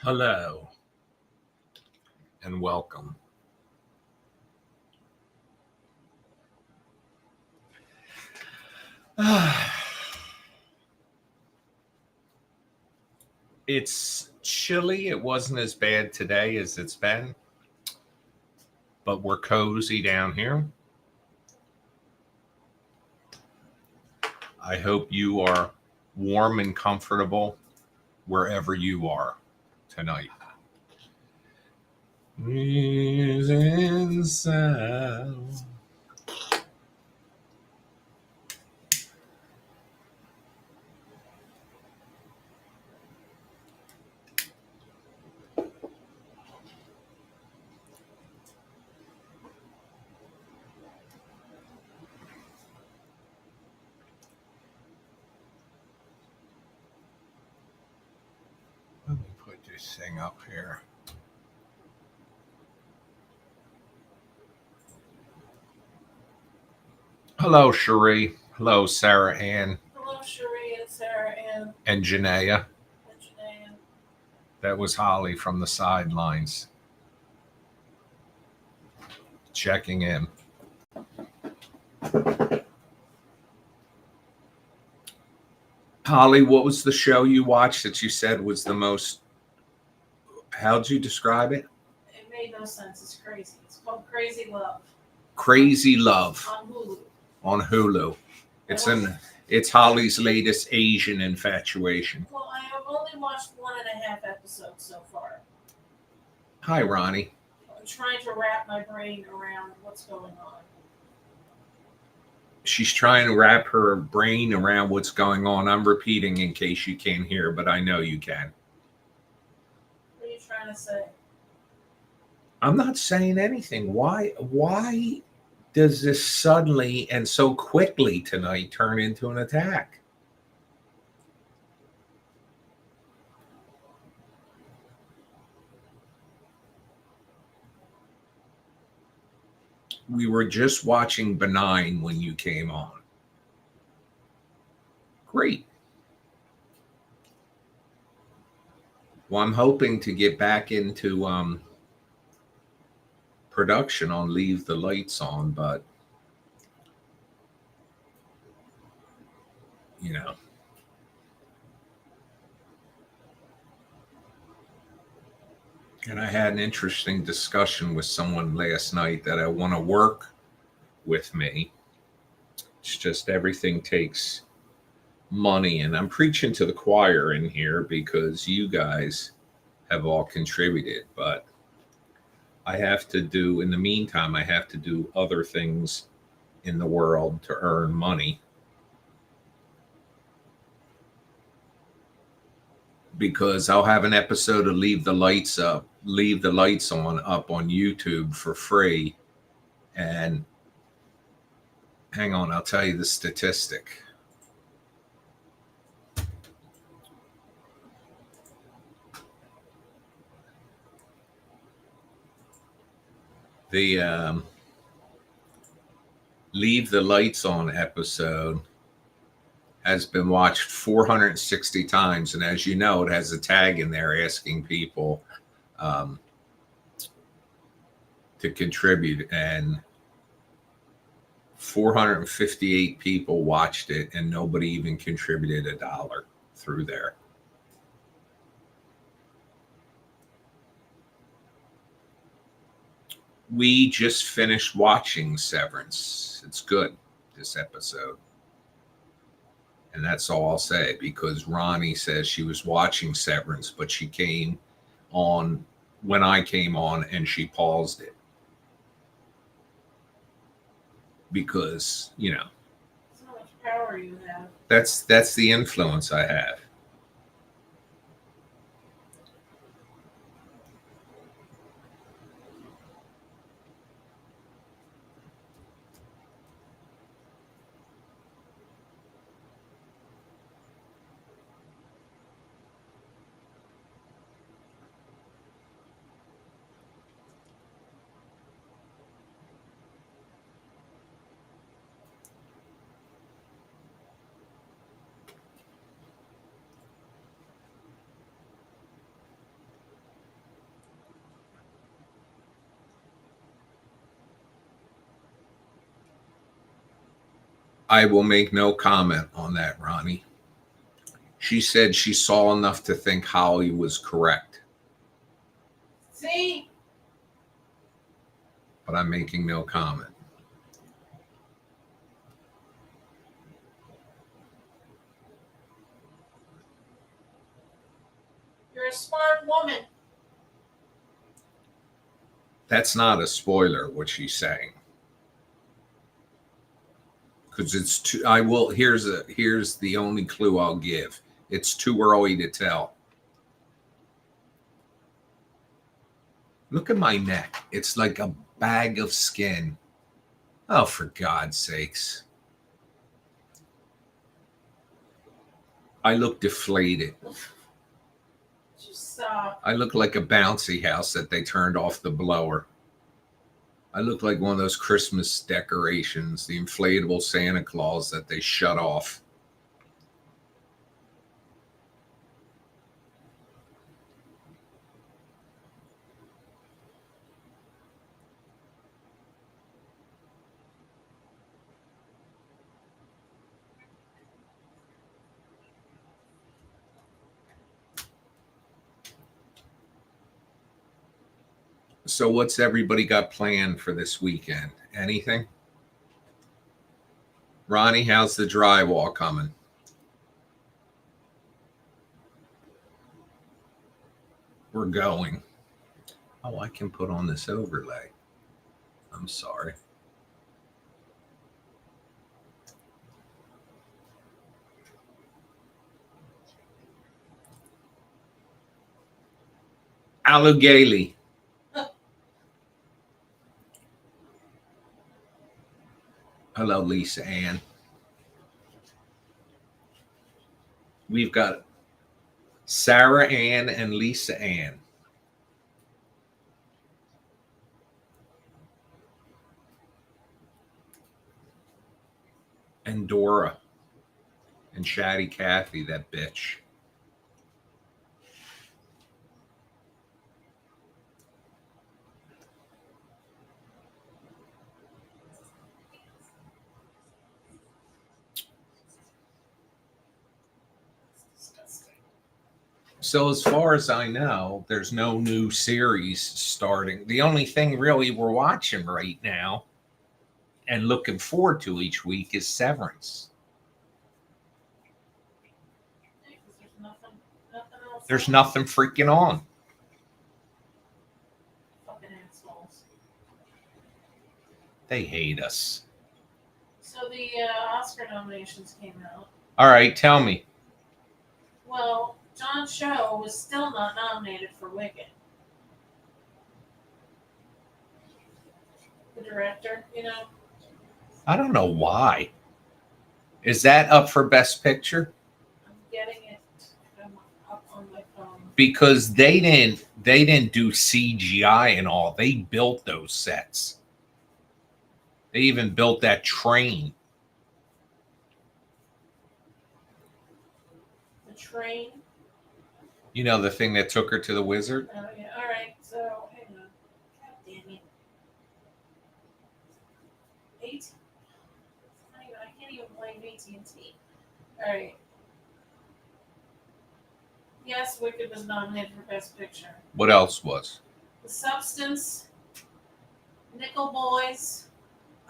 Hello and welcome. It's chilly. It wasn't as bad today as it's been, but we're cozy down here. I hope you are warm and comfortable wherever you are tonight. Is inside. Let me put this thing up here. Hello, Cherie. Hello, Sarah Ann. Hello, Cherie and Sarah Ann. And Janaea. That was Holly from the sidelines. Checking in. Holly, what was the show you watched that you said was the most? How'd you describe it? It made no sense. It's crazy. It's called Crazy Love. Crazy Love on Hulu. On Hulu. It's Holly's latest Asian infatuation. Well, I have only watched 1.5 episodes so far. Hi, Ronnie. I'm trying to wrap my brain around what's going on. She's trying to wrap her brain around what's going on. I'm repeating in case you can't hear, but I know you can. What are you trying to say? I'm not saying anything. Why does this suddenly and so quickly tonight turn into an attack? We were just watching Benign when you came on. Great. Well, I'm hoping to get back into production on Leave the Lights On, but you know. And I had an interesting discussion with someone last night that I want to work with me. It's just everything takes money, and I'm preaching to the choir in here because you guys have all contributed, but I have to do, in the meantime, I have to do other things in the world to earn money. Because I'll have an episode of Leave the Lights On up on YouTube for free. And hang on, I'll tell you the statistic. The Leave the Lights On episode has been watched 460 times. And as you know, it has a tag in there asking people to contribute. And 458 people watched it, and nobody even contributed $1 through there. We just finished watching Severance. It's good, this episode. And that's all I'll say, because Ronnie says she was watching Severance, but she came on when I came on and she paused it. Because, you know. So much power you have. That's the influence I have. I will make no comment on that, Ronnie. She said she saw enough to think Holly was correct, See? but I'm making no comment. You're a smart woman. That's not a spoiler, what she's saying. Because it's too, I will, here's the only clue I'll give. It's too early to tell. Look at my neck. It's like a bag of skin. Oh, for God's sakes. I look deflated. Just I look like a bouncy house that they turned off the blower. I look like one of those Christmas decorations, the inflatable Santa Claus that they shut off. So what's everybody got planned for this weekend? Anything? Ronnie, how's the drywall coming? We're going. Oh, I can put on this overlay. I'm sorry. Alligator. Hello, Lisa Ann. We've got Sarah Ann and Lisa Ann. And Dora. And Shatty Cathy, that bitch. So as far as I know, there's no new series starting. The only thing really we're watching right now and looking forward to each week is Severance. There's nothing freaking on. Fucking assholes. They hate us. So the Oscar nominations came out. All right, tell me. Well, John Cho was still not nominated for Wicked. The director, you know. I don't know why. Is that up for Best Picture? I'm getting it up on my phone. Because they didn't do CGI and all. They built those sets. They even built that train. The train. You know, the thing that took her to the wizard? Oh, yeah. All right. So, hang on. God damn it. 18. I can't even blame AT&T. All right. Yes, Wicked was nominated for Best Picture. What else was? The Substance, Nickel Boys,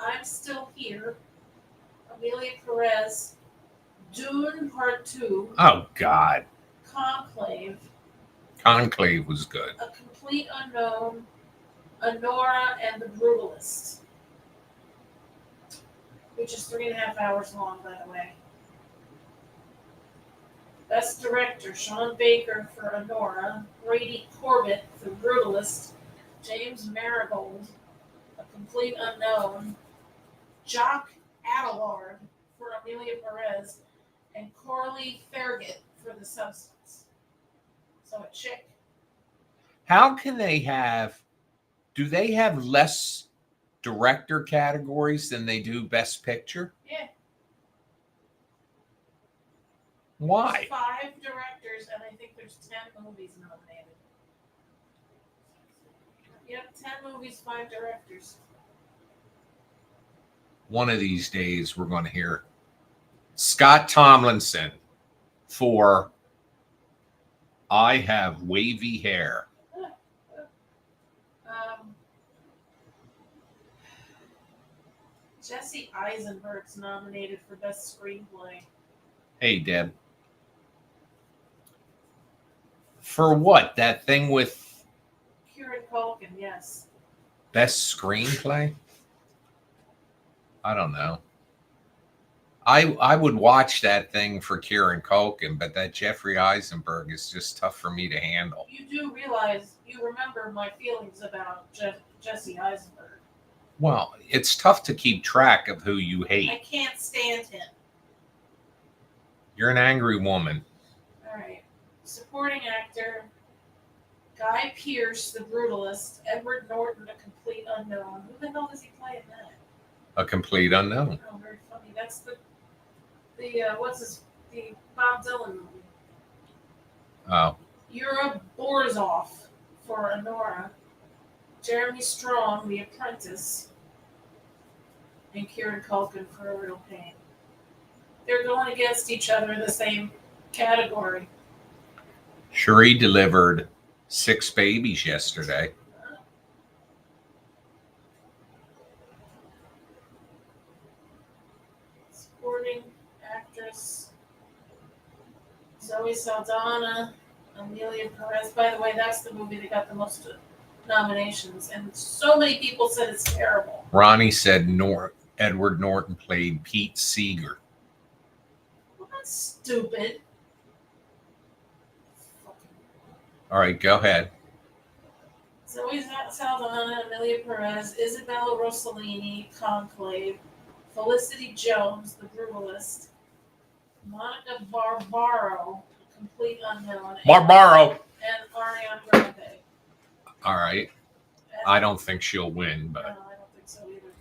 I'm Still Here, Amelia Perez, Dune Part 2, Oh, God. Conclave, Conclave was good. A Complete Unknown, Honora, and The Brutalist, which is 3.5 hours long, by the way. Best Director, Sean Baker for Honora, Brady Corbett for Brutalist, James Marigold, A Complete Unknown, Jock Adalard for Amelia Perez, and Corley Farragut for The Substance. So a chick. How can they have, do they have less director categories than they do Best Picture? Yeah. Why? There's 5 directors, and I think there's 10 movies nominated. Yep, 10 movies, 5 directors. One of these days we're going to hear Scott Tomlinson for I Have Wavy Hair. Jesse Eisenberg's nominated for Best Screenplay. Hey, Deb. For what? That thing with Kieran Culkin, yes. Best Screenplay? I don't know. I would watch that thing for Kieran Culkin, but that Jeffrey Eisenberg is just tough for me to handle. You do realize, you remember my feelings about Jesse Eisenberg. Well, it's tough to keep track of who you I hate. can't stand him. You're an angry woman. All right. Supporting actor, Guy Pearce, the brutalist, Edward Norton, a complete unknown. Who the hell does he play in that? A complete unknown. Oh, very funny. That's the Bob Dylan movie. Oh, Yura Borzov for Honora, Jeremy Strong, The Apprentice, and Kieran Culkin for A Real Pain. They're going against each other in the same category. Cherie delivered 6 babies yesterday. Supporting actress, Zoe Saldana, Amelia Perez. By the way, that's the movie that got the most nominations, and so many people said it's terrible. Ronnie said Edward Norton played Pete Seeger. Well, that's stupid. All right, go ahead. Zoe Saldana, Amelia Perez, Isabella Rossellini, Conclave, Felicity Jones, The Brutalist, Monica Barbaro, a complete unknown, Barbaro. and Ariana Grande. All right. I don't think she'll win, but No, I don't think so either.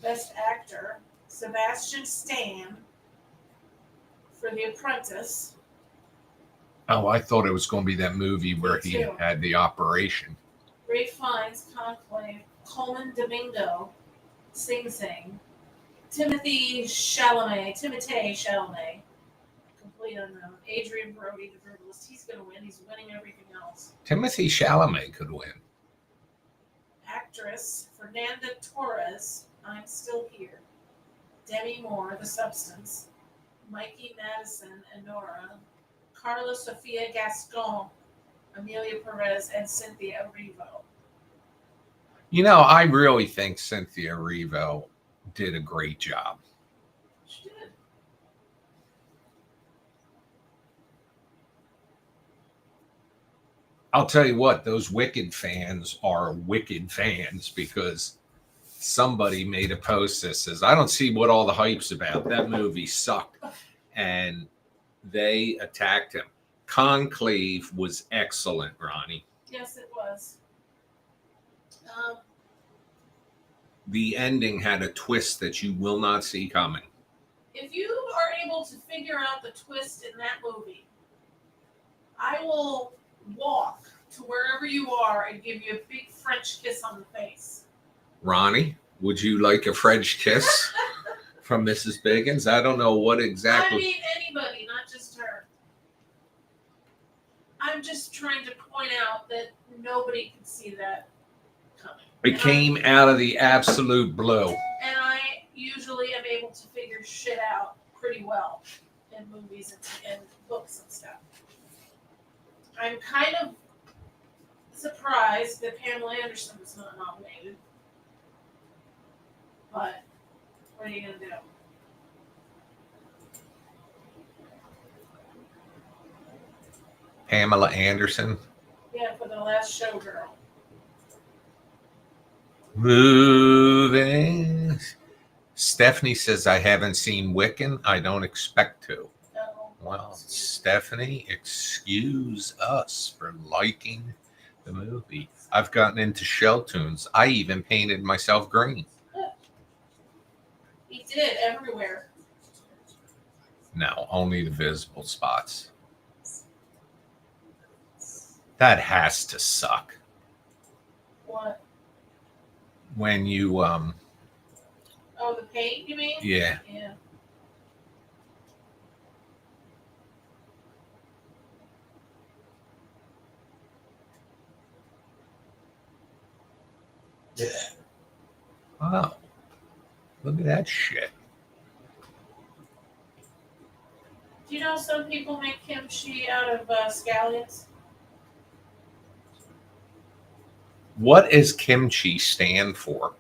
Best actor, Sebastian Stan for The Apprentice. oh, I thought it was going to be that movie where Me he too. had the operation. Ray Fiennes, Conclave, Coleman Domingo, Sing Sing, Timothée Chalamet, complete unknown, Adrian Brody, The Brutalist. He's going to win. He's winning everything else. Timothée Chalamet could win. Actress, Fernanda Torres, I'm Still Here. Demi Moore, The Substance. Mikey Madison, Enora. Carla Sofia Gascon, Amelia Perez, and Cynthia Erivo. You know, I really think Cynthia Erivo did a great job. She did. I'll tell you what, those Wicked fans are Wicked fans because somebody made a post that says, I don't see what all the hype's about. That movie sucked. And they attacked him. Conclave was excellent, Ronnie. Yes, it was. The ending had a twist that you will not see coming. If you are able to figure out the twist in that movie, I will walk to wherever you are and give you a big French kiss on the face. Ronnie, would you like a French kiss from Mrs. Biggins? I don't know what exactly. I mean, anybody, not just her. I'm just trying to point out that nobody can see that coming. It came out of the absolute blue. And I usually am able to figure shit out pretty well in movies and books and stuff. I'm kind of surprised that Pamela Anderson was not nominated. But what are you going to do? Pamela Anderson. Yeah, for The Last Showgirl. Moving. Stephanie says, I haven't seen Wiccan. I don't expect to. No. Well, Stephanie, excuse us for liking the movie. I've gotten into shell tunes. I even painted myself green. He did everywhere. No, only the visible spots. That has to suck. What? When you Oh, the paint, you mean? yeah. Yeah. Yeah. Wow. Look at that shit. Do you know some people make kimchi out of scallions? What does kimchi stand for?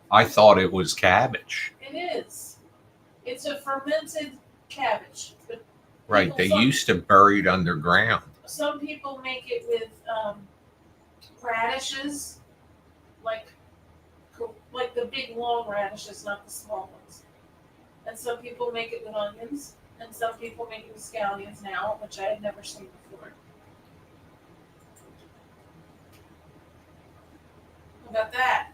I thought it was cabbage. It is. It's a fermented cabbage. But Right. They some, used to bury it underground. some people make it with radishes, like the big long radishes, not the small ones. And some people make it with onions, and some people make it with scallions now, which I had never seen before. How about that?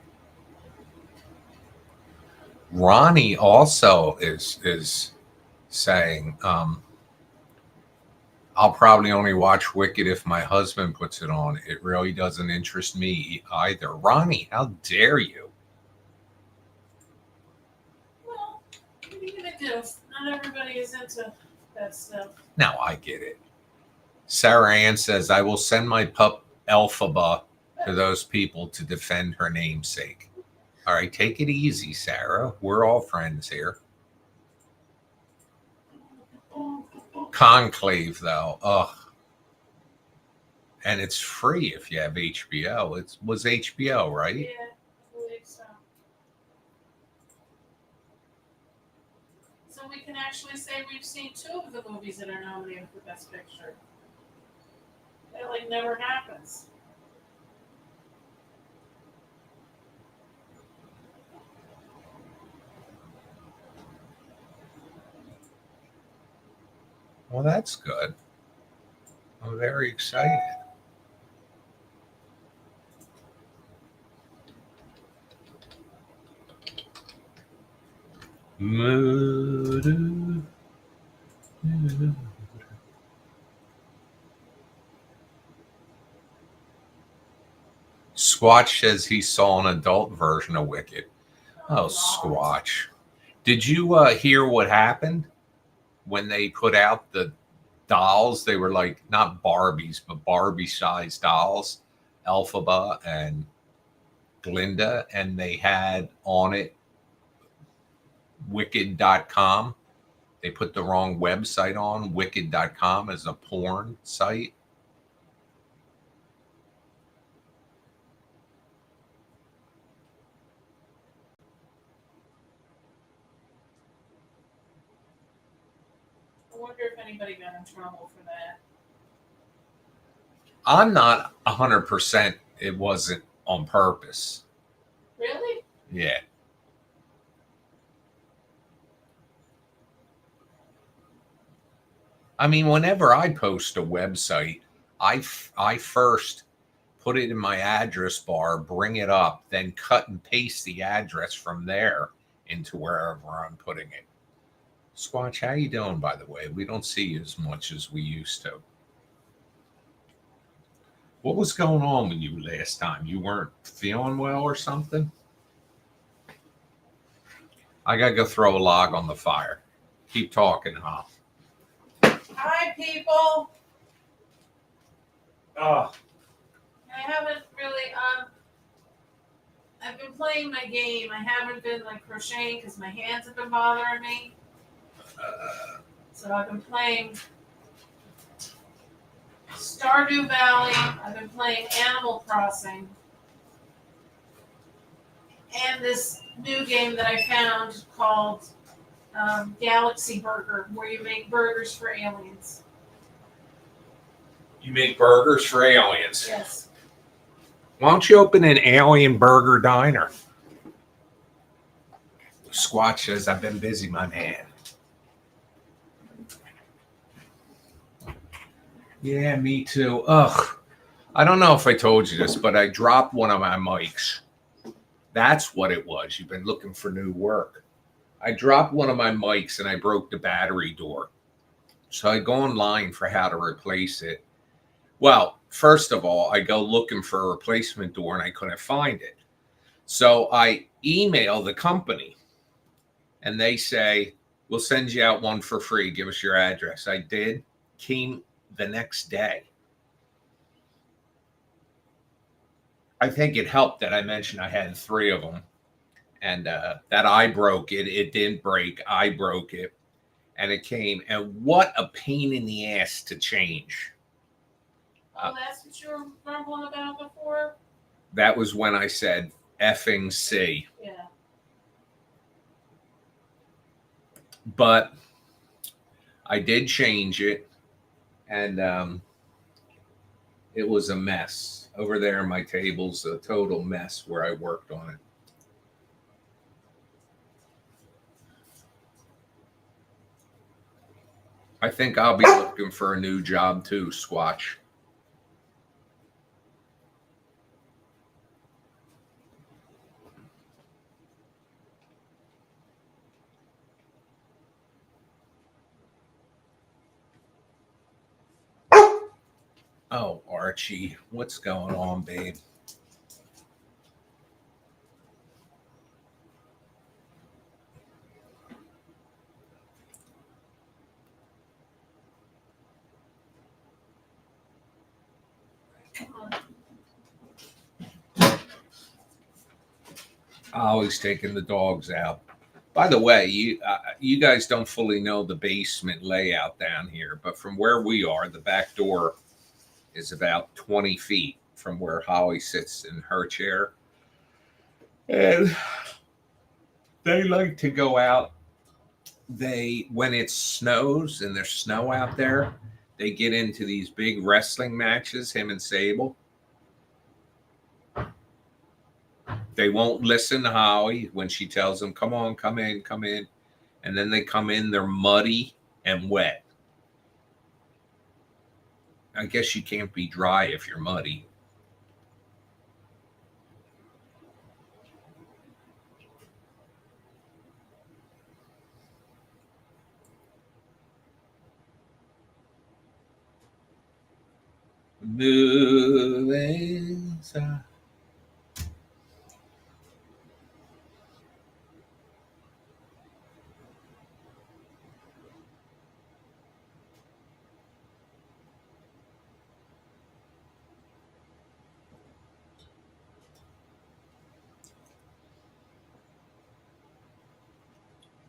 Ronnie also is saying, I'll probably only watch Wicked if my husband puts it on. It really doesn't interest me either. Ronnie, how dare you? Well, what are you gonna do? Not everybody is into that stuff. Now I get it. Sarah Ann says, I will send my pup Elphaba to those people to defend her namesake. All right, take it easy, Sarah. We're all friends here. Conclave, though. Ugh. And it's free if you have HBO. It was HBO, right? Yeah, I believe so. So we can actually say we've seen 2 of the movies that are nominated for Best Picture. That like never happens. Well, that's good. I'm very excited. Squatch says he saw an adult version of Wicked. Oh, Squatch. Did you hear what happened when they put out the dolls? They were like not Barbies, but Barbie-sized dolls, Elphaba and Glinda, and they had on it wicked.com. They put the wrong website on. Wicked.com as a porn site. I wonder if anybody got in trouble for that. I'm not 100% it wasn't on purpose. Really? Yeah. I mean, whenever I post a website, I first put it in my address bar, bring it up, then cut and paste the address from there into wherever I'm putting it. Squatch, how you doing, by the way? We don't see you as much as we used to. What was going on with you last time? You weren't feeling well or something? I gotta go throw a log on the fire. Keep talking, huh? Hi, people. Oh. I haven't really I've been playing my game. I haven't been like crocheting because my hands have been bothering me. So I've been playing Stardew Valley. I've been playing Animal Crossing. And this new game that I found called Galaxy Burger, where you make burgers for aliens. You make burgers for aliens? Yes. Why don't you open an alien burger diner? Squatch says, I've been busy, my man. Yeah, me too. Ugh. I don't know if I told you this, but I dropped one of my mics. That's what it was. You've been looking for new work. I dropped one of my mics and I broke the battery door. So I go online for how to replace it. Well, first of all, I go looking for a replacement door and I couldn't find it. So I email the company and they say, we'll send you out one for free. Give us your address. I did. Came the next day. I think it helped that I mentioned I had three of them, and that I broke it. It didn't break. I broke it, and it came. And what a pain in the ass to change. Oh, that's what you were grumbling about before? That was when I said effing C. Yeah. But I did change it, and it was a mess. Over there, my table's a total mess where I worked on it. I think I'll be looking for a new job too, Squatch. Oh, Archie, what's going on, babe? Always taking the dogs out. By the way, you guys don't fully know the basement layout down here, but from where we are, the back door is about 20 feet from where Holly sits in her chair. And they like to go out. When it snows and there's snow out there, they get into these big wrestling matches, him and Sable. They won't listen to Holly when she tells them, come on, come in, come in. And then they come in, they're muddy and wet. I guess you can't be dry if you're muddy. Moving.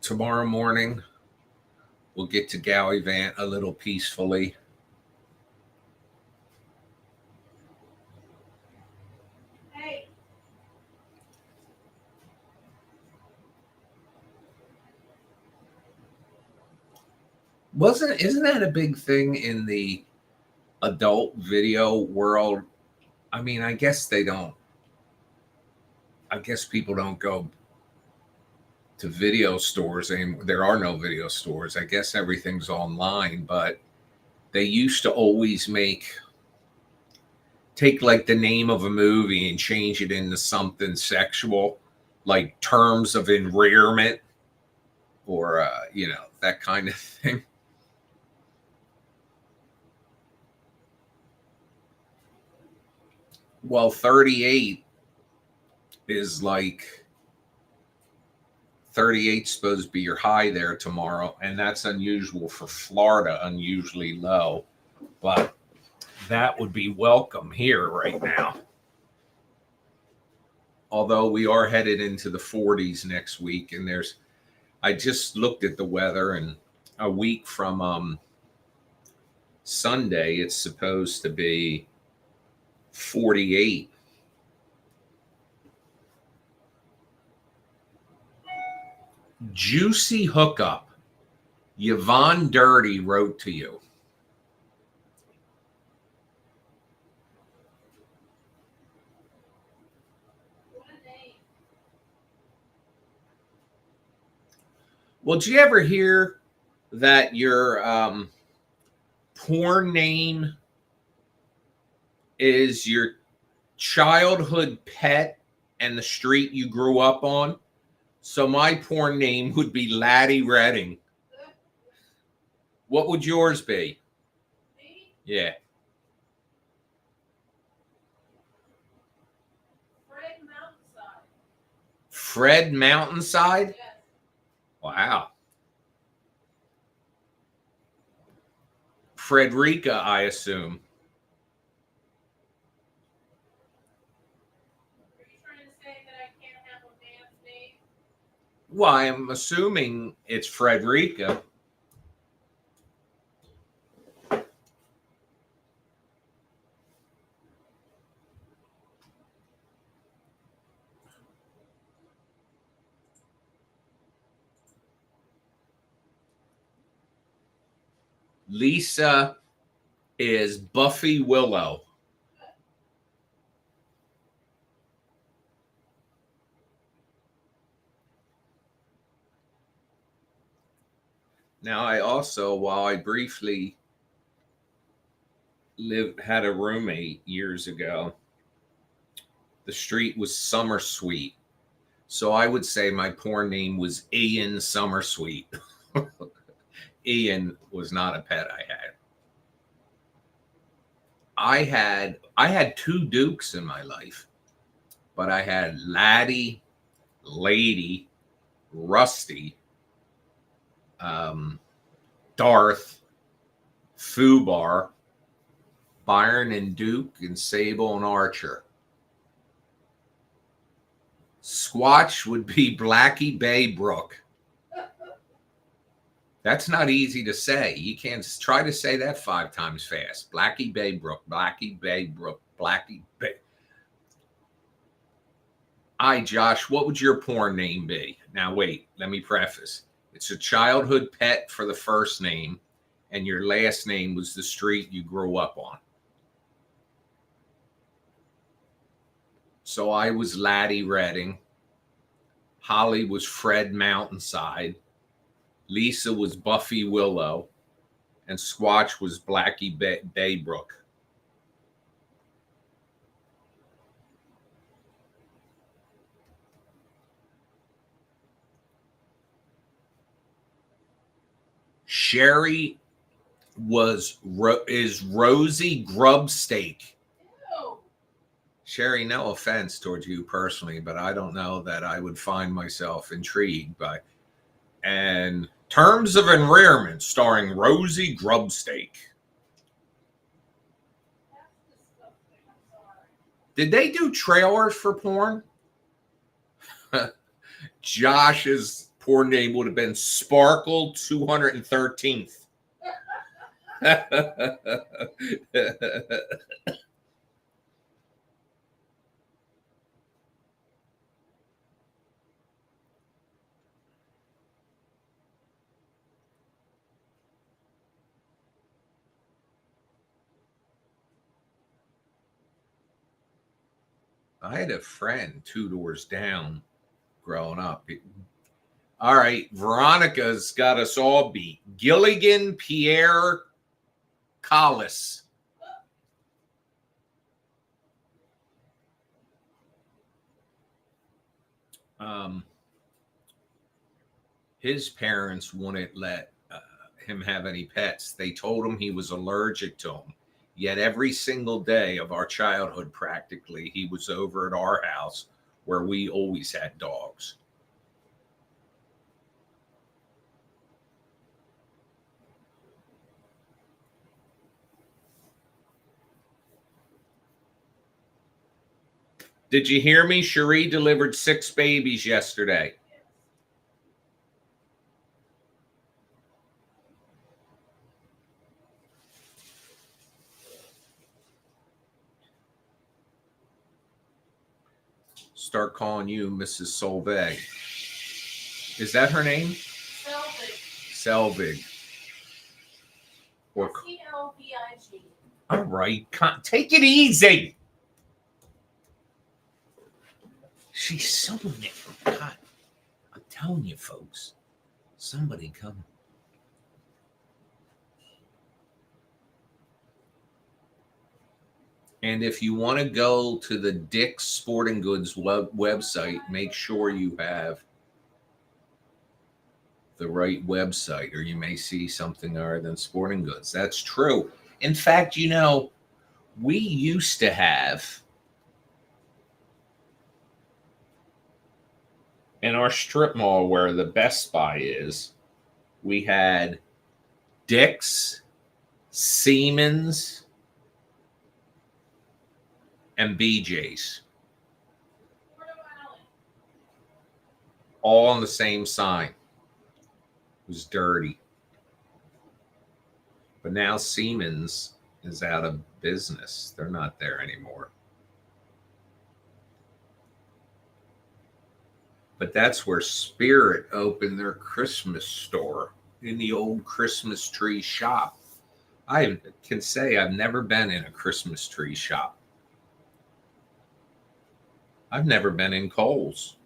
Tomorrow morning, we'll get to Gallivant a little peacefully. Hey. Isn't that a big thing in the adult video world? I mean, I guess they don't. I guess people don't go to video stores anymore. There are no video stores. I guess everything's online, but they used to always take like the name of a movie and change it into something sexual, like terms of enrearment or that kind of thing. Well, 38 is like 38 supposed to be your high there tomorrow, and that's unusual for Florida, unusually low, but that would be welcome here right now. Although we are headed into the 40s next week, and I just looked at the weather, and a week from Sunday, it's supposed to be 48. Juicy hookup. Yvonne Dirty wrote to you. Well, did you ever hear that your porn name is your childhood pet and the street you grew up on? So my porn name would be Laddie Redding. What would yours be? Me? Yeah. Fred Mountainside. Fred Mountainside? Yes. Wow. Frederica, I assume. Well, I'm assuming it's Frederica. Lisa is Buffy Willow. Now, I also, while I briefly had a roommate years ago, the street was Summer Sweet. So I would say my porn name was Ian Summer Sweet. Ian was not a pet I had. I had two Dukes in my life, but I had Laddie, Lady, Rusty, Darth, Fubar, Byron and Duke, and Sable and Archer. Squatch would be Blackie Baybrook. That's not easy to say. You can't try to say that 5 times fast. Blackie Baybrook, Blackie Baybrook, Blackie Bay. Hi, Josh. What would your porn name be? Now, wait. Let me preface. It's a childhood pet for the first name, and your last name was the street you grew up on. So I was Laddie Redding. Holly was Fred Mountainside. Lisa was Buffy Willow. And Squatch was Blackie Baybrook. Sherry is Rosie Grubsteak. Ew. Sherry, no offense towards you personally, but I don't know that I would find myself intrigued by. And Terms of Endearment, starring Rosie Grubsteak. That's disgusting. I'm sorry. Did they do trailers for porn? Josh's porn name would have been Sparkle 213th. I had a friend 2 doors down growing up. All right, Veronica's got us all beat. Gilligan Pierre Collis. His parents wouldn't let him have any pets. They told him he was allergic to them. Yet every single day of our childhood, practically, he was over at our house where we always had dogs. Did you hear me? Cherie delivered 6 babies yesterday. Start calling you Mrs. Solveig. Is that her name? Selvig. Selvig. Or Selvig. all right, take it easy. She's summoning it. God, I'm telling you, folks, somebody come. And if you want to go to the Dick's Sporting Goods website, make sure you have the right website, or you may see something other than Sporting Goods. That's true. In fact, we used to have in our strip mall where the Best Buy is, we had Dick's, Siemens, and BJ's. all on the same sign. It was dirty. But now Siemens is out of business. They're not there anymore. But that's where Spirit opened their Christmas store, in the old Christmas tree shop. I can say I've never been in a Christmas tree shop. I've never been in Kohl's.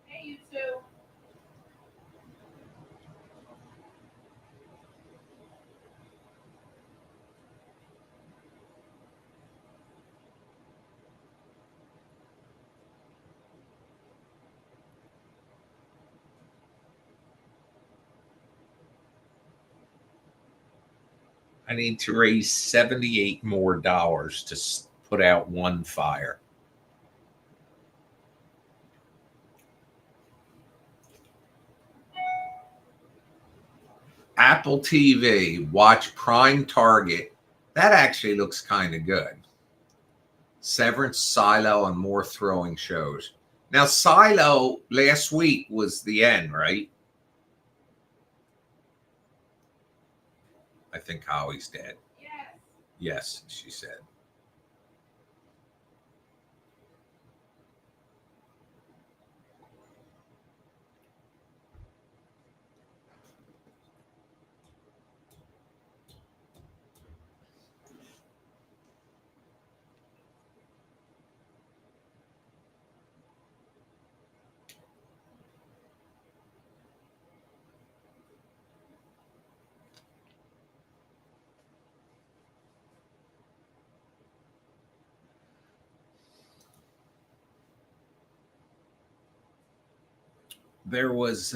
Hey, you two. I need to raise $78 more to put out one fire. Apple TV, watch Prime Target. That actually looks kind of good. Severance, Silo, and more throwing shows. Now, Silo last week was the end, right? I think Howie's dead. Yes. Yes, she said. There was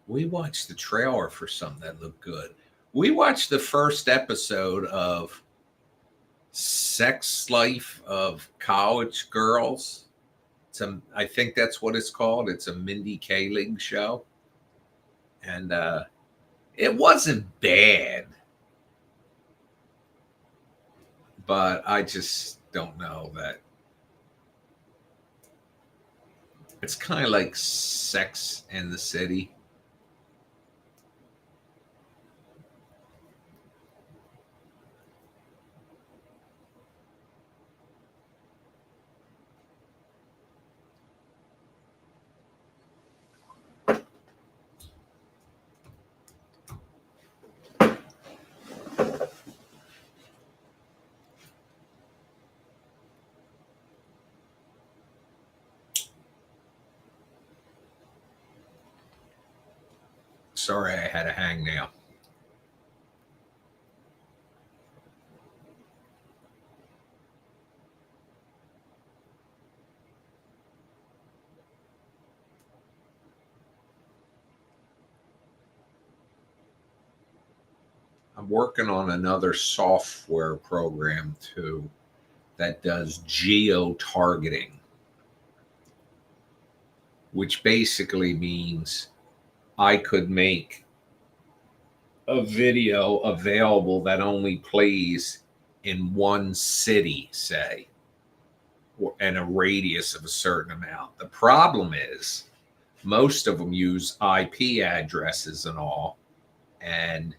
we watched the trailer for something that looked good. We watched the first episode of Sex Life of College Girls. I think that's what it's called. It's a Mindy Kaling show. And it wasn't bad. But I just don't know that. It's kind of like Sex in the City. Sorry, I had a hang now. I'm working on another software program too that does geo targeting, which basically means I could make a video available that only plays in one city, say, or in a radius of a certain amount. The problem is most of them use IP addresses and all. And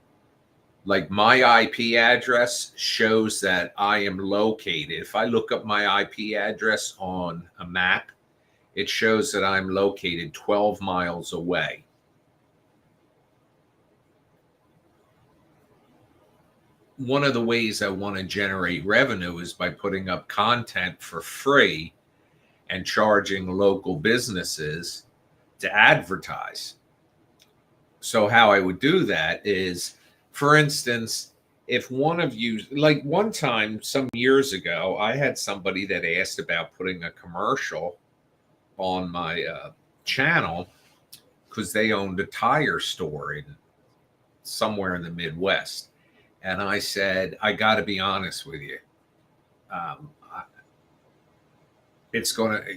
like my IP address shows that I am located. If I look up my IP address on a map, it shows that I'm located 12 miles away. One of the ways I want to generate revenue is by putting up content for free and charging local businesses to advertise. So how I would do that is, for instance, if one of you, like one time some years ago, I had somebody that asked about putting a commercial on my channel because they owned a tire store in somewhere in the Midwest. And I said, I got to be honest with you.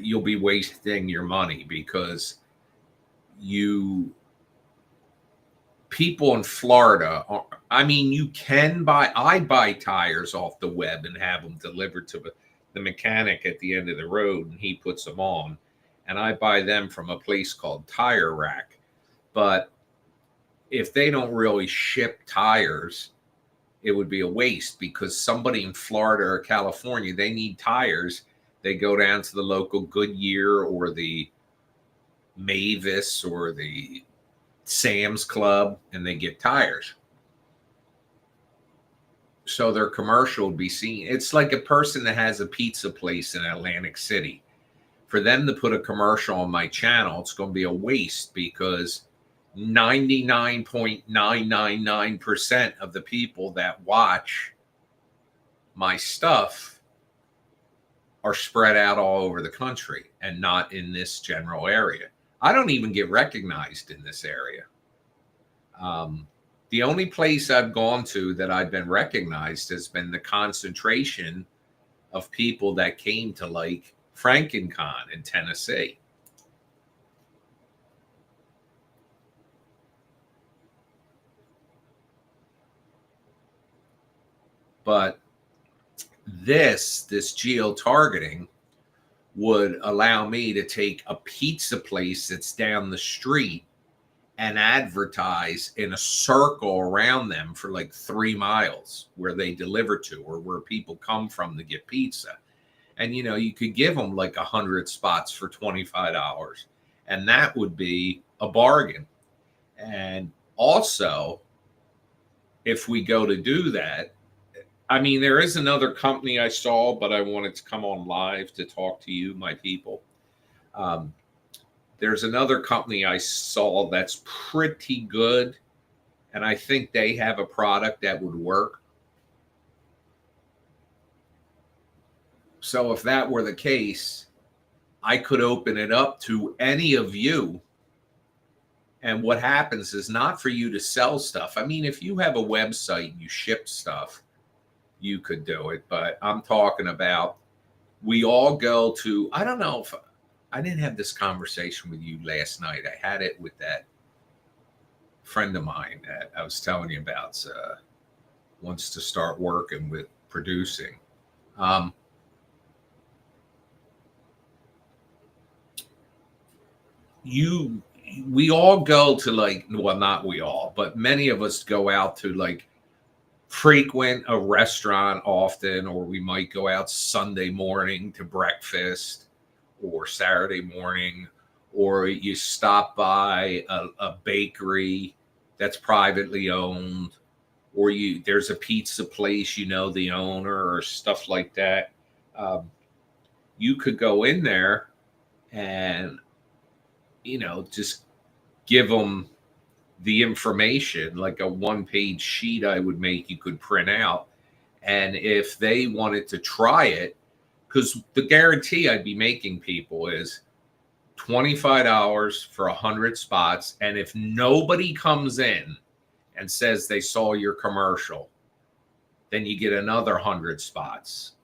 You'll be wasting your money because you people in Florida I mean, you can I buy tires off the web and have them delivered to the mechanic at the end of the road, and he puts them on. And I buy them from a place called Tire Rack. But if they don't really ship tires, it would be a waste, because somebody in Florida or California, they need tires. They go down to the local Goodyear or the Mavis or the Sam's Club and they get tires. So their commercial would be seen. It's like a person that has a pizza place in Atlantic City. For them to put a commercial on my channel, it's going to be a waste, because 99.999% of the people that watch my stuff are spread out all over the country and not in this general area. I don't even get recognized in this area. The only place I've gone to that I've been recognized has been the concentration of people that came to like FrankenCon in Tennessee. But this geo-targeting would allow me to take a pizza place that's down the street and advertise in a circle around them for like 3 miles where they deliver to, or where people come from to get pizza. And, you know, you could give them like 100 spots for $25, and that would be a bargain. And also, if we go to do that, I mean, there is another company I saw, but I wanted to come on live to talk to you, my people. There's another company I saw that's pretty good, and I think they have a product that would work. So if that were the case, I could open it up to any of you. And what happens is not for you to sell stuff. I mean, if you have a website and you ship stuff, you could do it. But I'm talking about, we all go to, I don't know if I didn't have this conversation with you last night. I had it with that friend of mine that I was telling you about, wants to start working with producing. We all go to, like, well, not we all, but many of us go out to like frequent a restaurant often, or we might go out Sunday morning to breakfast, or Saturday morning, or you stop by a bakery that's privately owned, or there's a pizza place, you know, the owner, or stuff like that. You could go in there and, you know, just give them the information, like a 1-page sheet I would make, you could print out. And if they wanted to try it, because the guarantee I'd be making people is $25 for 100 spots. And if nobody comes in and says they saw your commercial, then you get another 100 spots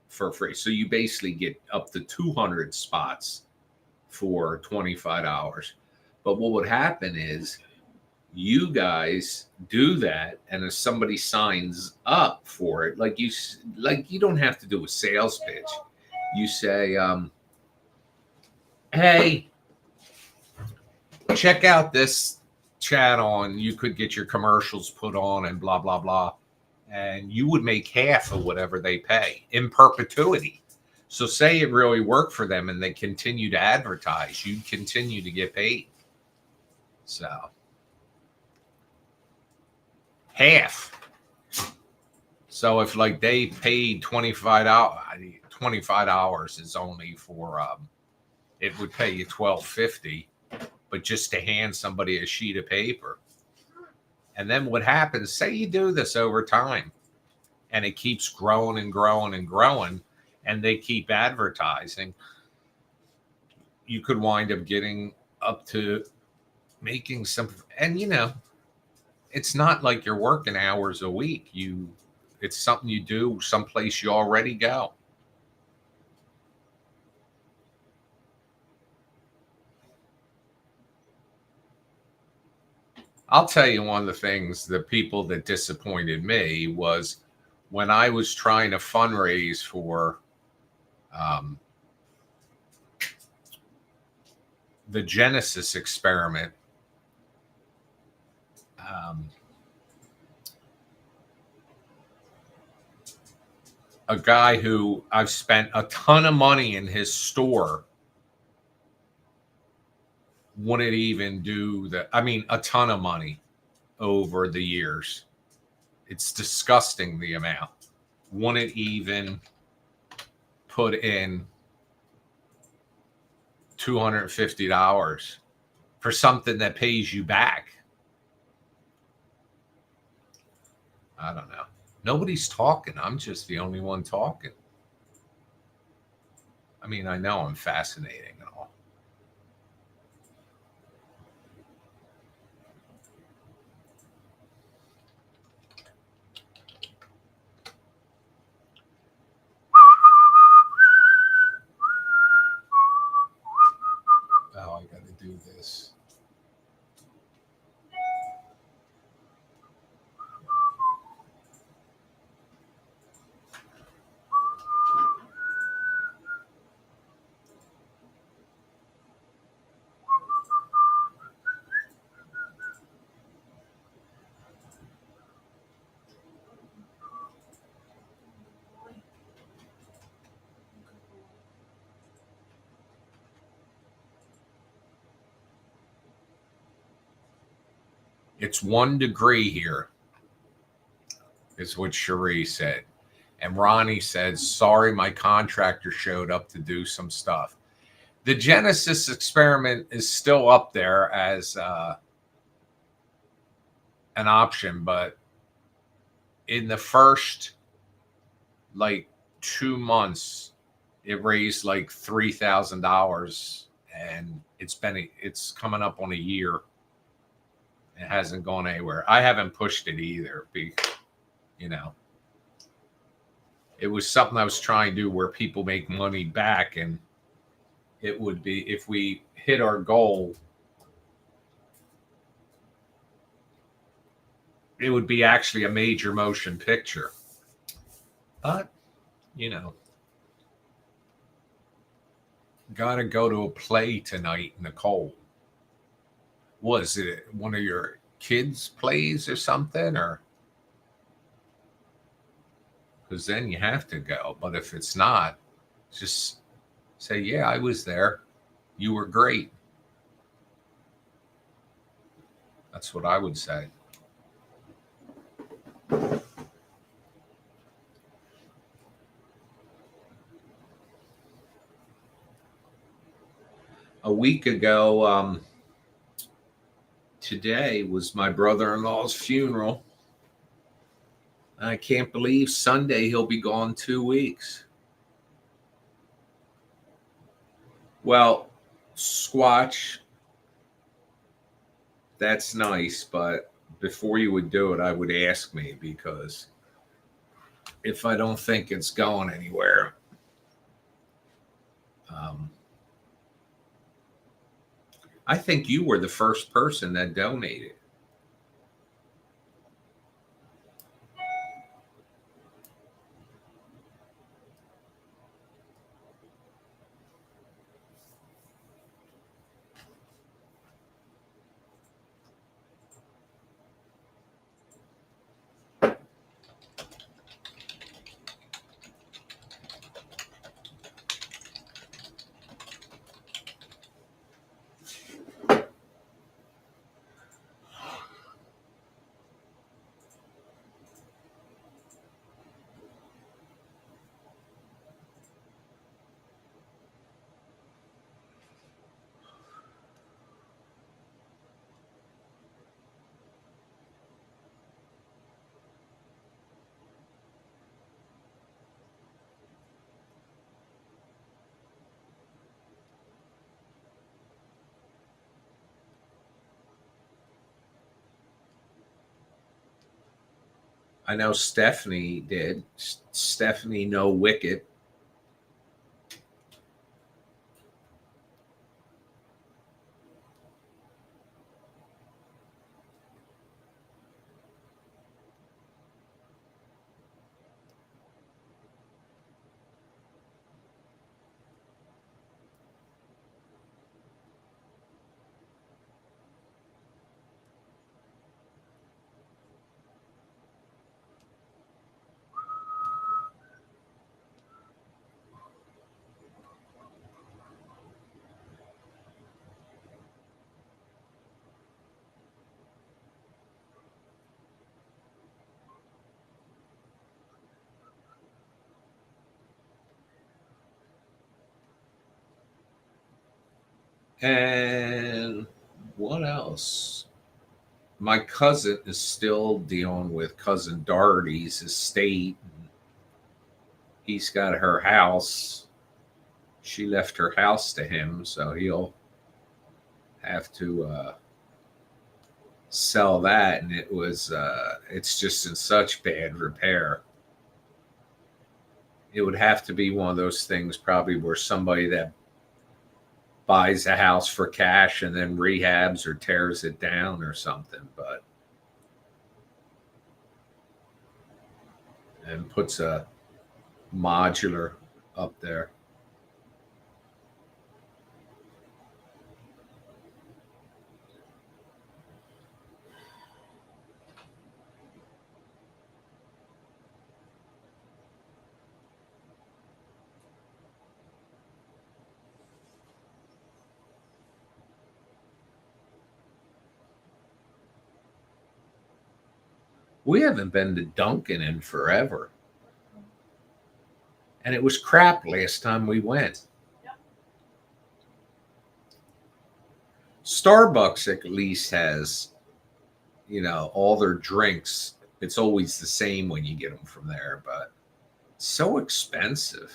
for free. So you basically get up to 200 spots for $25. But what would happen is, you guys do that, and if somebody signs up for it, like you don't have to do a sales pitch. You say, hey, check out this channel and you could get your commercials put on and blah blah blah, and you would make half of whatever they pay in perpetuity. So say it really worked for them and they continue to advertise, you'd continue to get paid. So half. So if like they paid $25 is only for it would pay you $12.50, but just to hand somebody a sheet of paper. And then what happens, say you do this over time and it keeps growing and growing and growing, and they keep advertising, you could wind up getting up to making some, and you know, it's not like you're working hours a week. It's something you do someplace you already go. I'll tell you one of the things, the people that disappointed me was when I was trying to fundraise for um, the Genesis experiment. Um, a guy who I've spent a ton of money in his store wouldn't even do a ton of money over the years. It's disgusting the amount. Wouldn't even put in $250 for something that pays you back. I don't know. Nobody's talking. I'm just the only one talking. I mean, I know I'm fascinating and all. Oh, I got to do this. It's 1 degree here, is what Cherie said. And Ronnie said, sorry, my contractor showed up to do some stuff. The Genesis experiment is still up there as an option, but in the first like 2 months, it raised like $3,000, and it's coming up on a year. It hasn't gone anywhere. I haven't pushed it either. It was something I was trying to do where people make money back, and it would be, if we hit our goal, it would be actually a major motion picture. But, gotta go to a play tonight, Nicole. Was it one of your kids' plays or something? Or because then you have to go. But if it's not, just say, yeah, I was there. You were great. That's what I would say. A week ago, today was my brother-in-law's funeral. I can't believe Sunday he'll be gone 2 weeks. Well, Squatch, that's nice, but before you would do it, I would ask me, because if I don't think it's going anywhere, I think you were the first person that donated. I know Stephanie did. Stephanie No Wicket. And what else? My cousin is still dealing with cousin Doherty's estate. He's got her house. She left her house to him, so he'll have to sell that. And it's just in such bad repair. It would have to be one of those things, probably where somebody that buys a house for cash and then rehabs or tears it down or something, but and puts a modular up there. We haven't been to Dunkin' in forever. And it was crap last time we went. Yep. Starbucks at least has, all their drinks. It's always the same when you get them from there, but it's so expensive.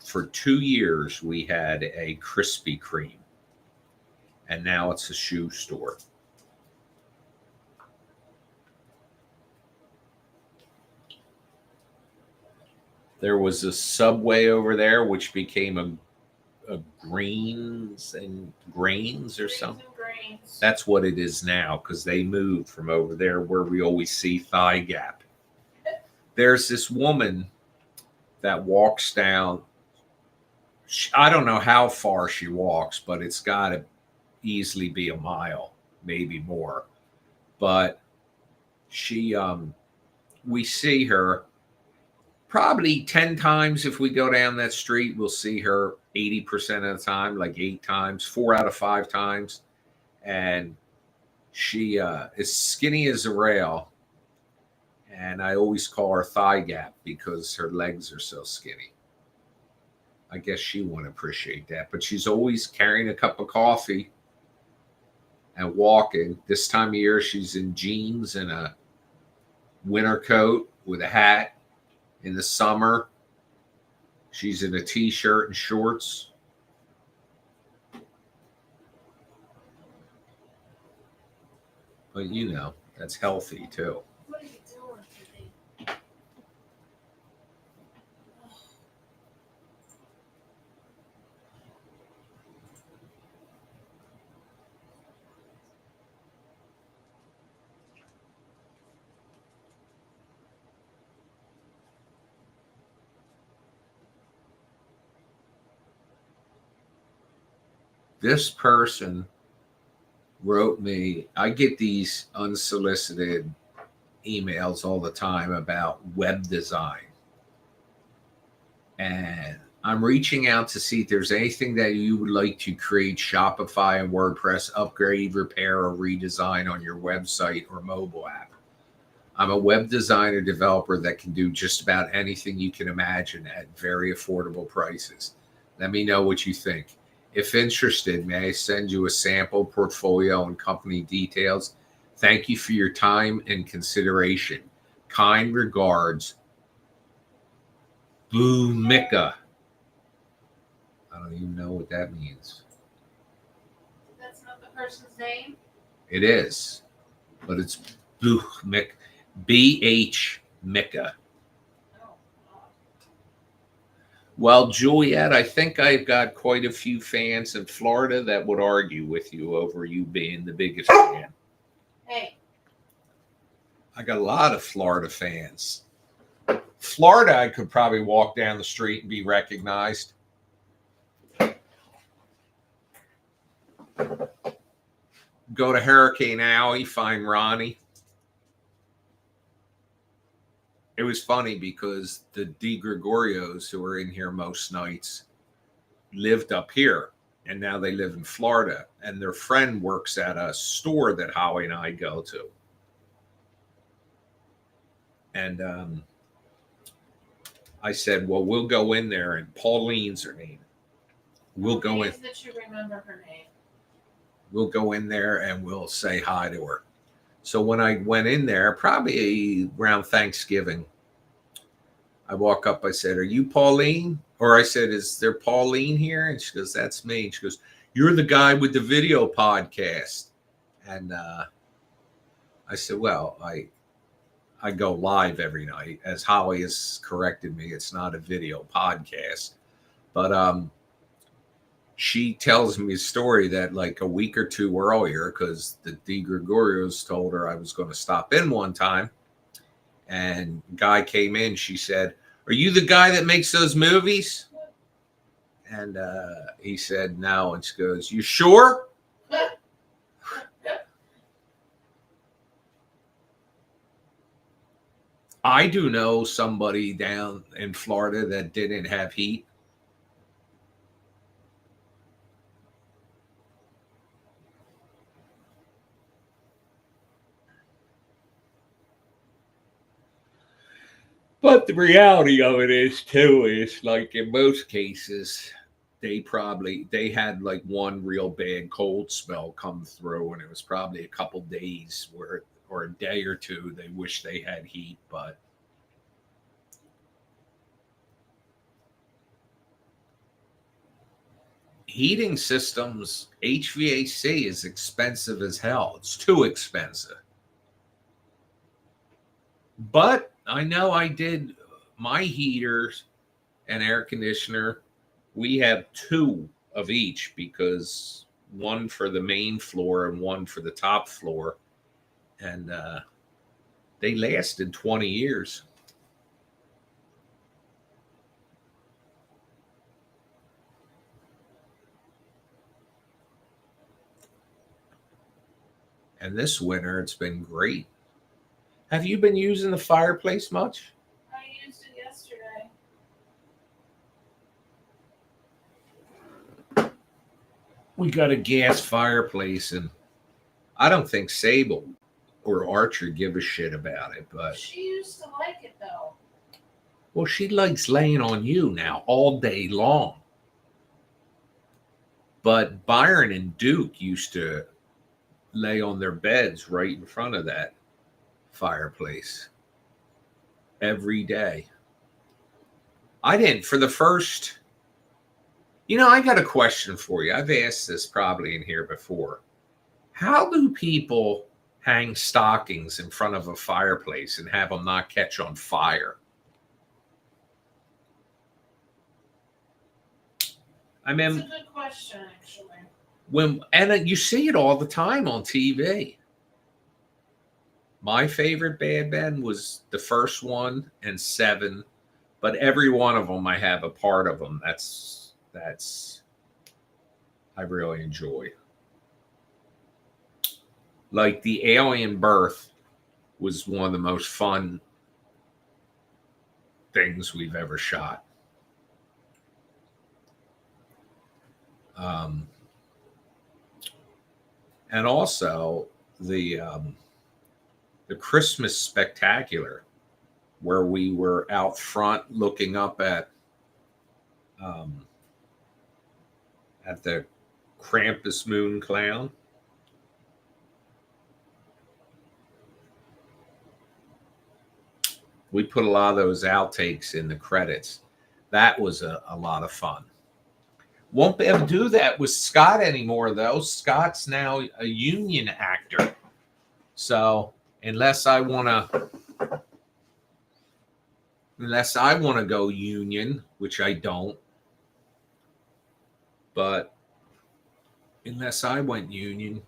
For 2 years, we had a Krispy Kreme, and now it's a shoe store. There was a Subway over there, which became a Greens and Grains or something. Grains. That's what it is now, because they moved from over there where we always see Thigh Gap. There's this woman that walks down. I don't know how far she walks, but it's got to easily be a mile, maybe more. But we see her probably 10 times. If we go down that street, we'll see her 80% of the time, like 8 times, 4 out of 5 times. And she is skinny as a rail. And I always call her Thigh Gap because her legs are so skinny. I guess she won't appreciate that. But she's always carrying a cup of coffee and walking. This time of year, she's in jeans and a winter coat with a hat. In the summer, she's in a t-shirt and shorts. But that's healthy too. What are you doing today? This person wrote me. I get these unsolicited emails all the time about web design. And I'm reaching out to see if there's anything that you would like to create Shopify and WordPress, upgrade, repair, or redesign on your website or mobile app. I'm a web designer developer that can do just about anything you can imagine at very affordable prices. Let me know what you think. If interested, may I send you a sample portfolio and company details? Thank you for your time and consideration. Kind regards, Boomika. I don't even know what that means. That's not the person's name? It is, but it's Boomika. B.H. Mika. Well, Juliet, I think I've got quite a few fans in Florida that would argue with you over you being the biggest fan. Hey. I got a lot of Florida fans. Florida, I could probably walk down the street and be recognized. Go to Hurricane Alley, find Ronnie. It was funny because the Di Gregorios, who are in here most nights, lived up here, and now they live in Florida. And their friend works at a store that Holly and I go to. And I said, well, we'll go in there, and Pauline's her name. We'll go in. That you remember her name. We'll go in there and we'll say hi to her. So when I went in there, probably around Thanksgiving, I walk up, I said, are you Pauline? Or I said, is there Pauline here? And she goes, that's me. And she goes, you're the guy with the video podcast. And I said, well, I go live every night. As Holly has corrected me, it's not a video podcast. But she tells me a story that like a week or two earlier, because the De Gregorios told her I was going to stop in one time, and guy came in. She said, are you the guy that makes those movies? And he said, no. And she goes, you sure? I do know somebody down in Florida that didn't have heat. But the reality of it is, too, is like in most cases, they had like one real bad cold spell come through, and it was probably a couple days where, or a day or two, they wish they had heat. But heating systems, HVAC is expensive as hell. It's too expensive. But I know I did my heaters and air conditioner. We have two of each, because one for the main floor and one for the top floor. And they lasted 20 years. And this winter, it's been great. Have you been using the fireplace much? I used it yesterday. We got a gas fireplace, and I don't think Sable or Archer give a shit about it. But she used to like it, though. Well, she likes laying on you now all day long. But Byron and Duke used to lay on their beds right in front of that fireplace every day. I didn't for the first. I got a question for you. I've asked this probably in here before. How do people hang stockings in front of a fireplace and have them not catch on fire? I mean, that's a good question, actually. And you see it all the time on TV. My favorite Bad Men was the first one and 7, but every one of them I have a part of them. That's I really enjoy. Like the Alien Birth was one of the most fun things we've ever shot. And also the Christmas Spectacular, where we were out front looking up at the Krampus Moon Clown. We put a lot of those outtakes in the credits. That was a lot of fun. Won't be able to do that with Scott anymore, though. Scott's now a union actor. So unless I want to go union, which I don't, but unless I went union,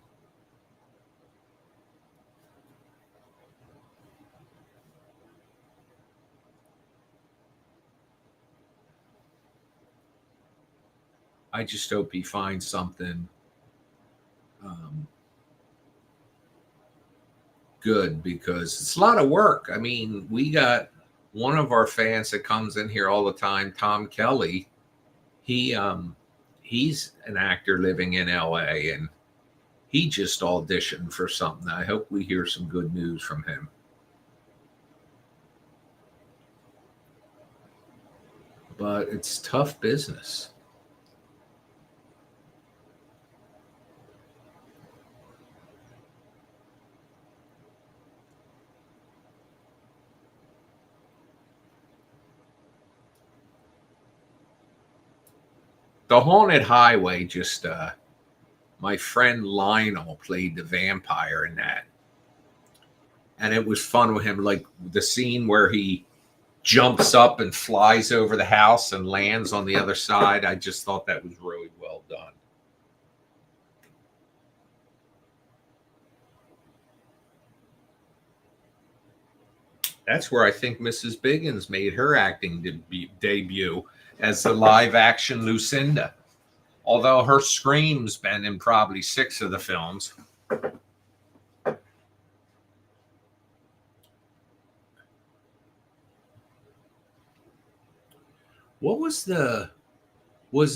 I just hope he finds something good, because it's a lot of work. I mean, we got one of our fans that comes in here all the time, Tom Kelly. He's an actor living in LA, and he just auditioned for something. I hope we hear some good news from him. but it's tough business. The Haunted Highway, just my friend Lionel played the vampire in that. And it was fun with him, like the scene where he jumps up and flies over the house and lands on the other side. I just thought that was really well done. That's where I think Mrs. Biggins made her acting debut as the live action Lucinda. Although her scream's been in probably 6 of the films. What was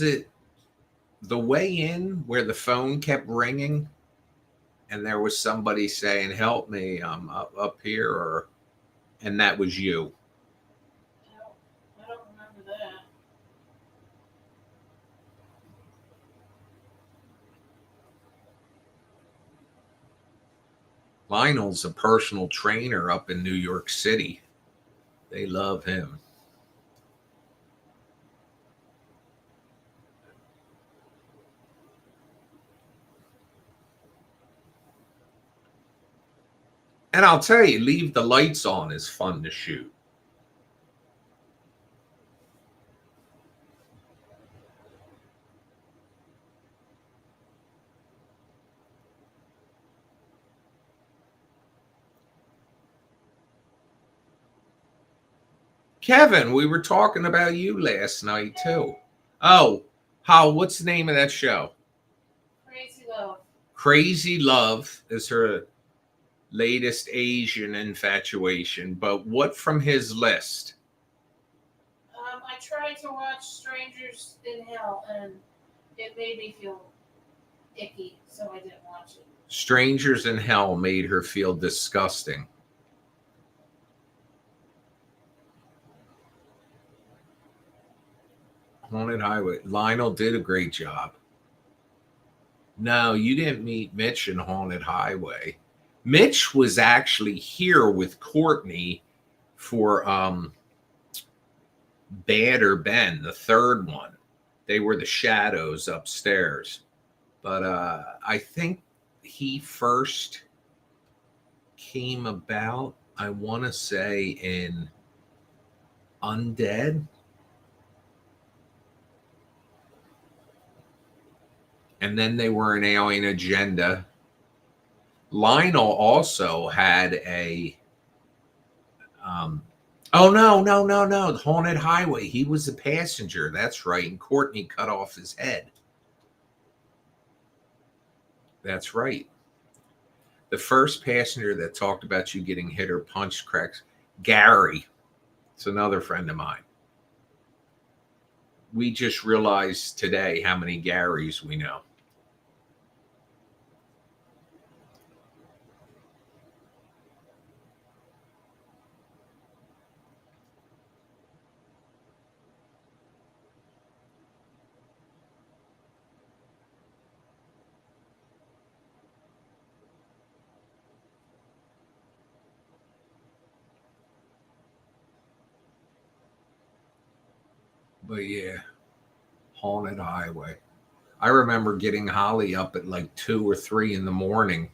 it the way in where the phone kept ringing and there was somebody saying, "Help me, I'm up here," and that was you? I don't remember that. Lionel's a personal trainer up in New York City. They love him. And I'll tell you, Leave the Lights On is fun to shoot. Kevin, we were talking about you last night too. Oh, what's the name of that show? Crazy Love. Crazy Love is her latest Asian infatuation. But what from his list? I tried to watch Strangers in Hell, and it made me feel icky, so I didn't watch it. Strangers in Hell made her feel disgusting. Haunted Highway. Lionel did a great job. No, you didn't meet Mitch in Haunted Highway. Mitch was actually here with Courtney for Bad or Ben, the third one. They were the shadows upstairs. But I think he first came about, I want to say, in Undead. And then they were in Alien Agenda. Lionel also had a oh no, Haunted Highway. He was a passenger. That's right. And Courtney cut off his head. That's right. The first passenger that talked about you getting hit or punched cracks, Gary. It's another friend of mine. We just realized today how many Garys we know. But yeah, Haunted Highway. I remember getting Holly up at like 2 or 3 in the morning,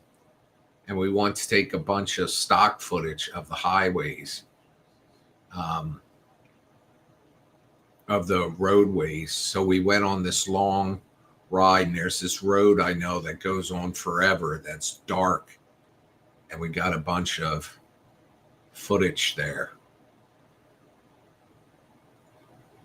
and we wanted to take a bunch of stock footage of the highways, of the roadways. So we went on this long ride, and there's this road I know that goes on forever that's dark, and we got a bunch of footage there.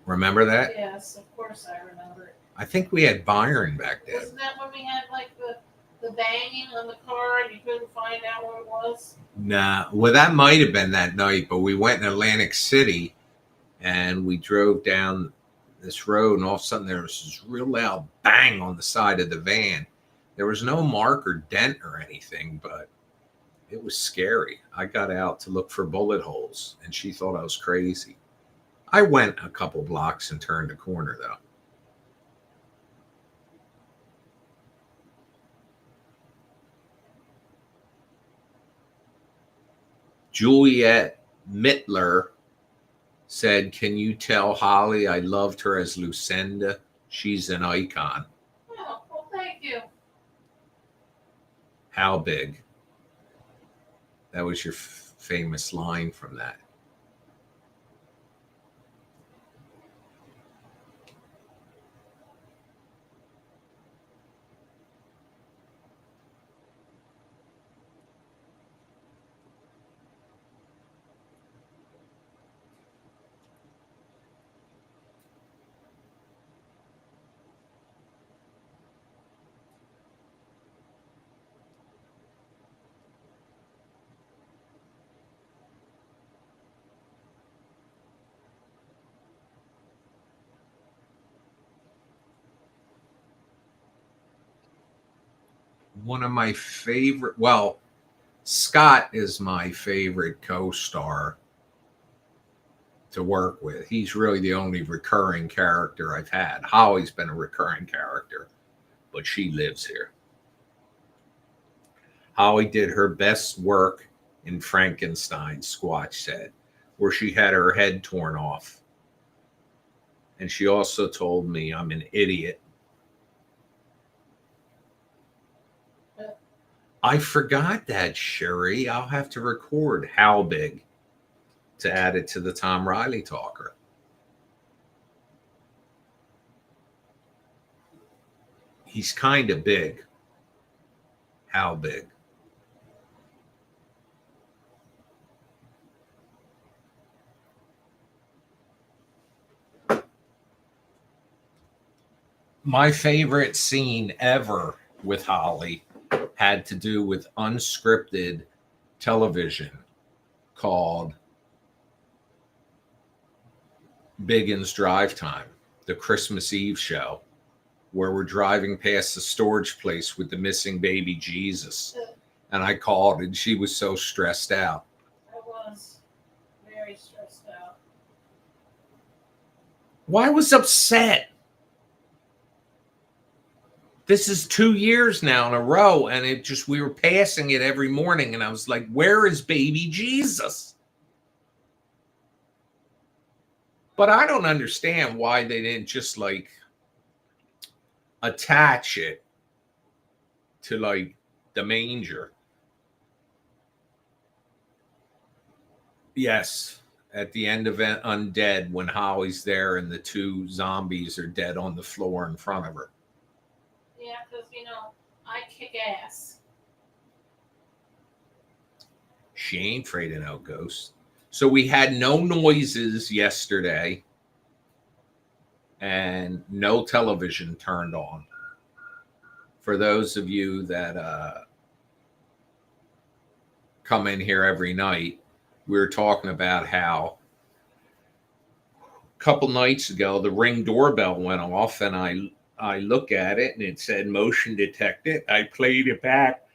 Remember that? Yes, of course I remember it. I think we had Byron back then. Wasn't that when we had like the banging on the car and you couldn't find out what it was? Nah, well, that might have been that night, but we went in Atlantic City and we drove down this road, and all of a sudden there was this real loud bang on the side of the van. There was no mark or dent or anything, but it was scary. I got out to look for bullet holes, and she thought I was crazy. I went a couple blocks and turned a corner, though. Juliet Mittler said, "Can you tell Holly I loved her as Lucinda? She's an icon." Oh, well, thank you. How big? That was your famous line from that. One of my favorite, well, Scott is my favorite co-star to work with. He's really the only recurring character I've had. Holly's been a recurring character, but she lives here. Holly did her best work in Frankenstein, Squatch said, where she had her head torn off. And she also told me I'm an idiot. I forgot that, Sherry. I'll have to record how big to add it to the Tom Riley talker. He's kind of big. How big? My favorite scene ever with Holly had to do with unscripted television called Biggins Drive Time, the Christmas Eve show, where we're driving past the storage place with the missing baby Jesus. And I called, and she was so stressed out. I was very stressed out. Why was upset? This is 2 years now in a row, and it just, we were passing it every morning, and I was like, where is baby Jesus? But I don't understand why they didn't just like attach it to like the manger. Yes, at the end of Undead, when Holly's there and the two zombies are dead on the floor in front of her. Yeah, because, I kick ass. She ain't afraid of no ghosts. So we had no noises yesterday and no television turned on. For those of you that come in here every night, we were talking about how a couple nights ago the Ring doorbell went off, and I look at it and it said motion detected. I played it back,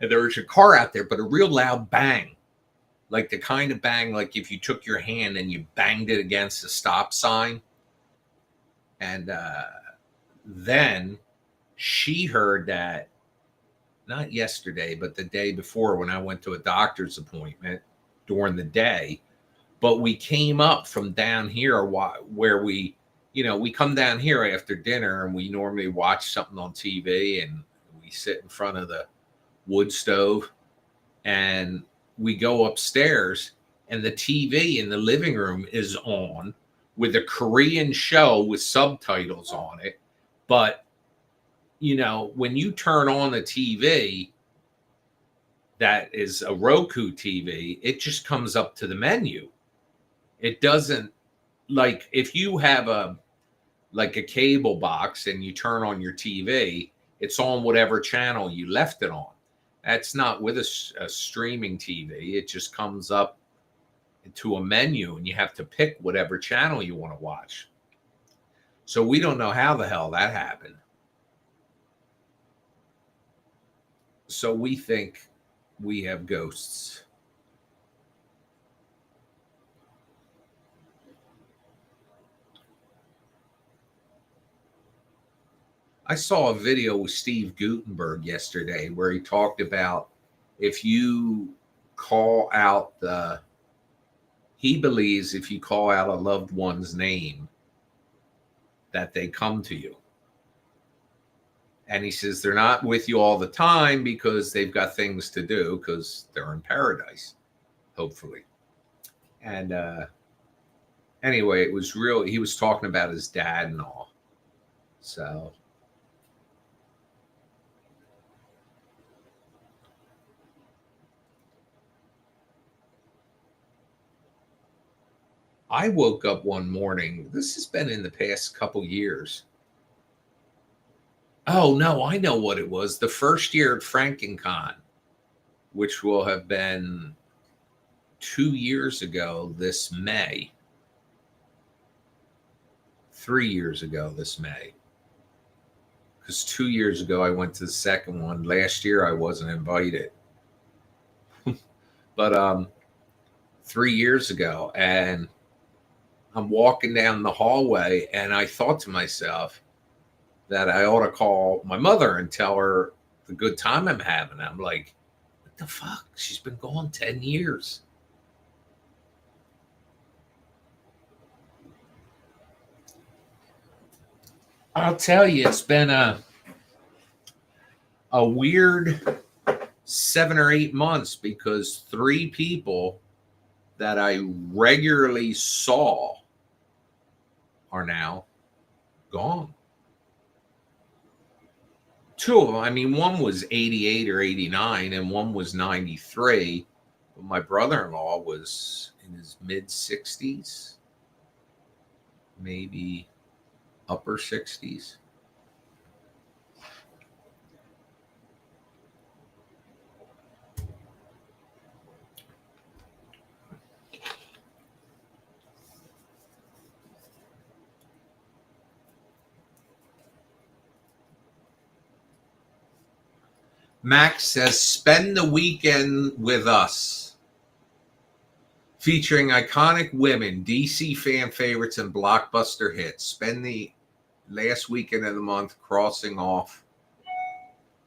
and there was a car out there, but a real loud bang, like the kind of bang like if you took your hand and you banged it against a stop sign. And then she heard that, not yesterday, but the day before when I went to a doctor's appointment during the day. But we came up from down here where we come down here after dinner, and we normally watch something on TV, and we sit in front of the wood stove, and we go upstairs, and the TV in the living room is on with a Korean show with subtitles on it. But when you turn on a TV that is a Roku TV, it just comes up to the menu. It doesn't, like if you have a cable box and you turn on your TV, it's on whatever channel you left it on. That's not with a streaming TV. It just comes up to a menu, and you have to pick whatever channel you want to watch. So we don't know how the hell that happened. So we think we have ghosts. I saw a video with Steve Gutenberg yesterday where he talked about if you call out the, he believes if you call out a loved one's name, that they come to you. And he says they're not with you all the time because they've got things to do because they're in paradise, hopefully. And anyway, it was real. He was talking about his dad and all. So I woke up one morning. This has been in the past couple years. Oh no, I know what it was. The first year at FrankenCon, which will have been 2 years ago this May. 3 years ago this May. Because 2 years ago I went to the second one. Last year I wasn't invited. But 3 years ago, and I'm walking down the hallway and I thought to myself that I ought to call my mother and tell her the good time I'm having. I'm like, what the fuck? She's been gone 10 years. I'll tell you, it's been a weird 7 or 8 months because 3 people that I regularly saw are now gone. 2 of them, I mean, one was 88 or 89 and one was 93. But my brother-in-law was in his mid 60s, maybe upper 60s. Max says, spend the weekend with us. Featuring iconic women, DC fan favorites, and blockbuster hits. Spend the last weekend of the month crossing off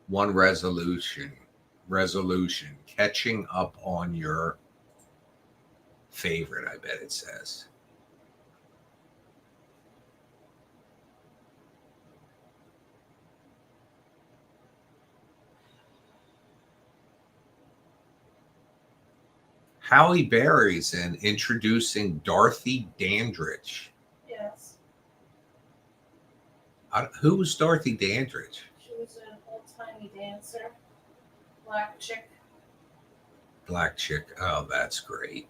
one resolution, catching up on your favorite, I bet it says. Halle Berry's in introducing Dorothy Dandridge. Yes. Who was Dorothy Dandridge? She was an old-timey dancer. Black chick. Black chick. Oh, that's great.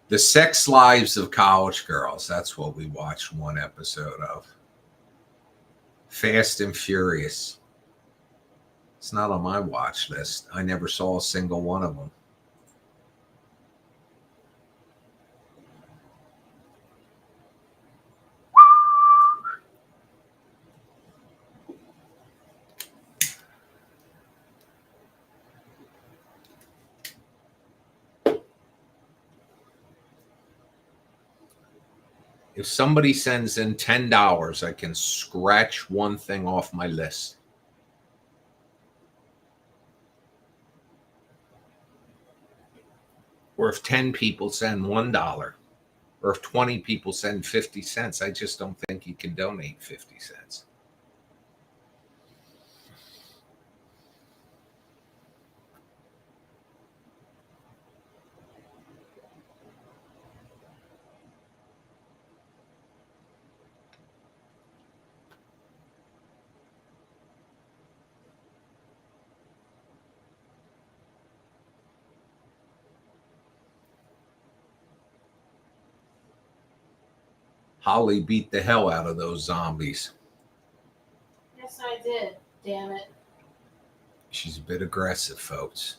The Sex Lives of College Girls. That's what we watched one episode of. Fast and Furious. It's not on my watch list. I never saw a single one of them. If somebody sends in $10, I can scratch one thing off my list. Or if 10 people send $1, or if 20 people send 50 cents, I just don't think you can donate 50 cents. Holly beat the hell out of those zombies. Yes, I did. Damn it. She's a bit aggressive, folks.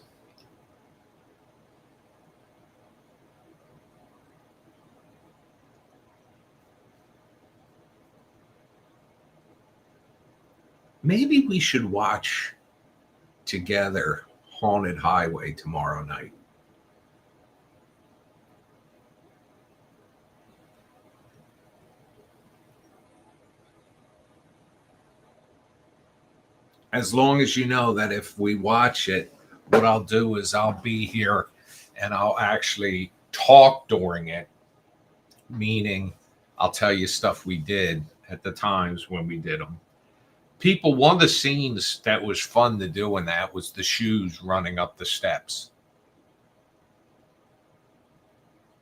Maybe we should watch together Haunted Highway tomorrow night. as long as you know that if we watch it, what I'll do is I'll be here and I'll actually talk during it, meaning I'll tell you stuff we did at the times when we did them. People, one of the scenes that was fun to do in that was the shoes running up the steps.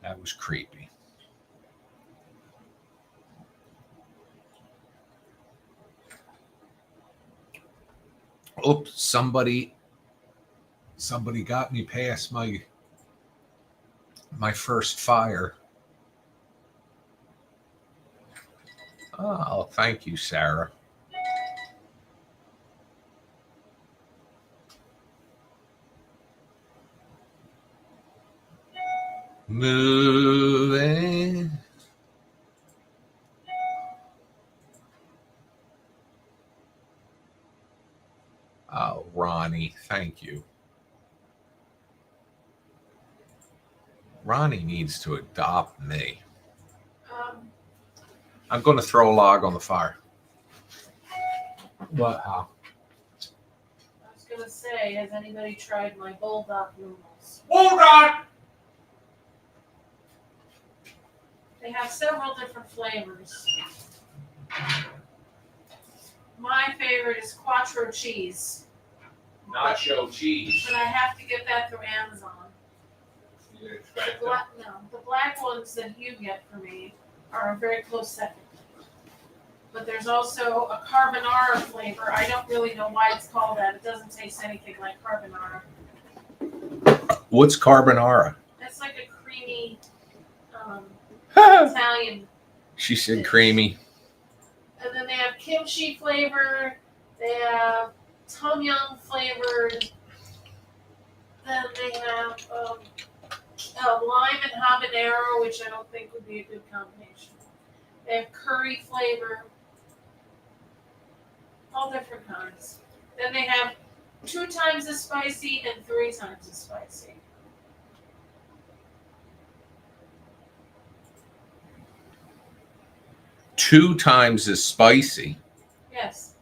That was creepy. Oops, somebody got me past my first fire. Oh, thank you, Sarah. Moving. Oh, Ronnie, thank you. Ronnie needs to adopt me. I'm going to throw a log on the fire. What? How? I was gonna say, has anybody tried my bulldog noodles? Bulldog! They have several different flavors. My favorite is quattro cheese, Nacho cheese. but I have to get that through Amazon. The black ones that you get for me are a very close second. But there's also a carbonara flavor. I don't really know why it's called that. It doesn't taste anything like carbonara. What's carbonara? It's like a creamy Italian. She said creamy. And then they have kimchi flavor. They have tom yum flavored. Then they have lime and habanero, which I don't think would be a good combination. They have curry flavor. All different kinds. Then they have 2 times as spicy and 3 times as spicy. Two times as spicy. Yes.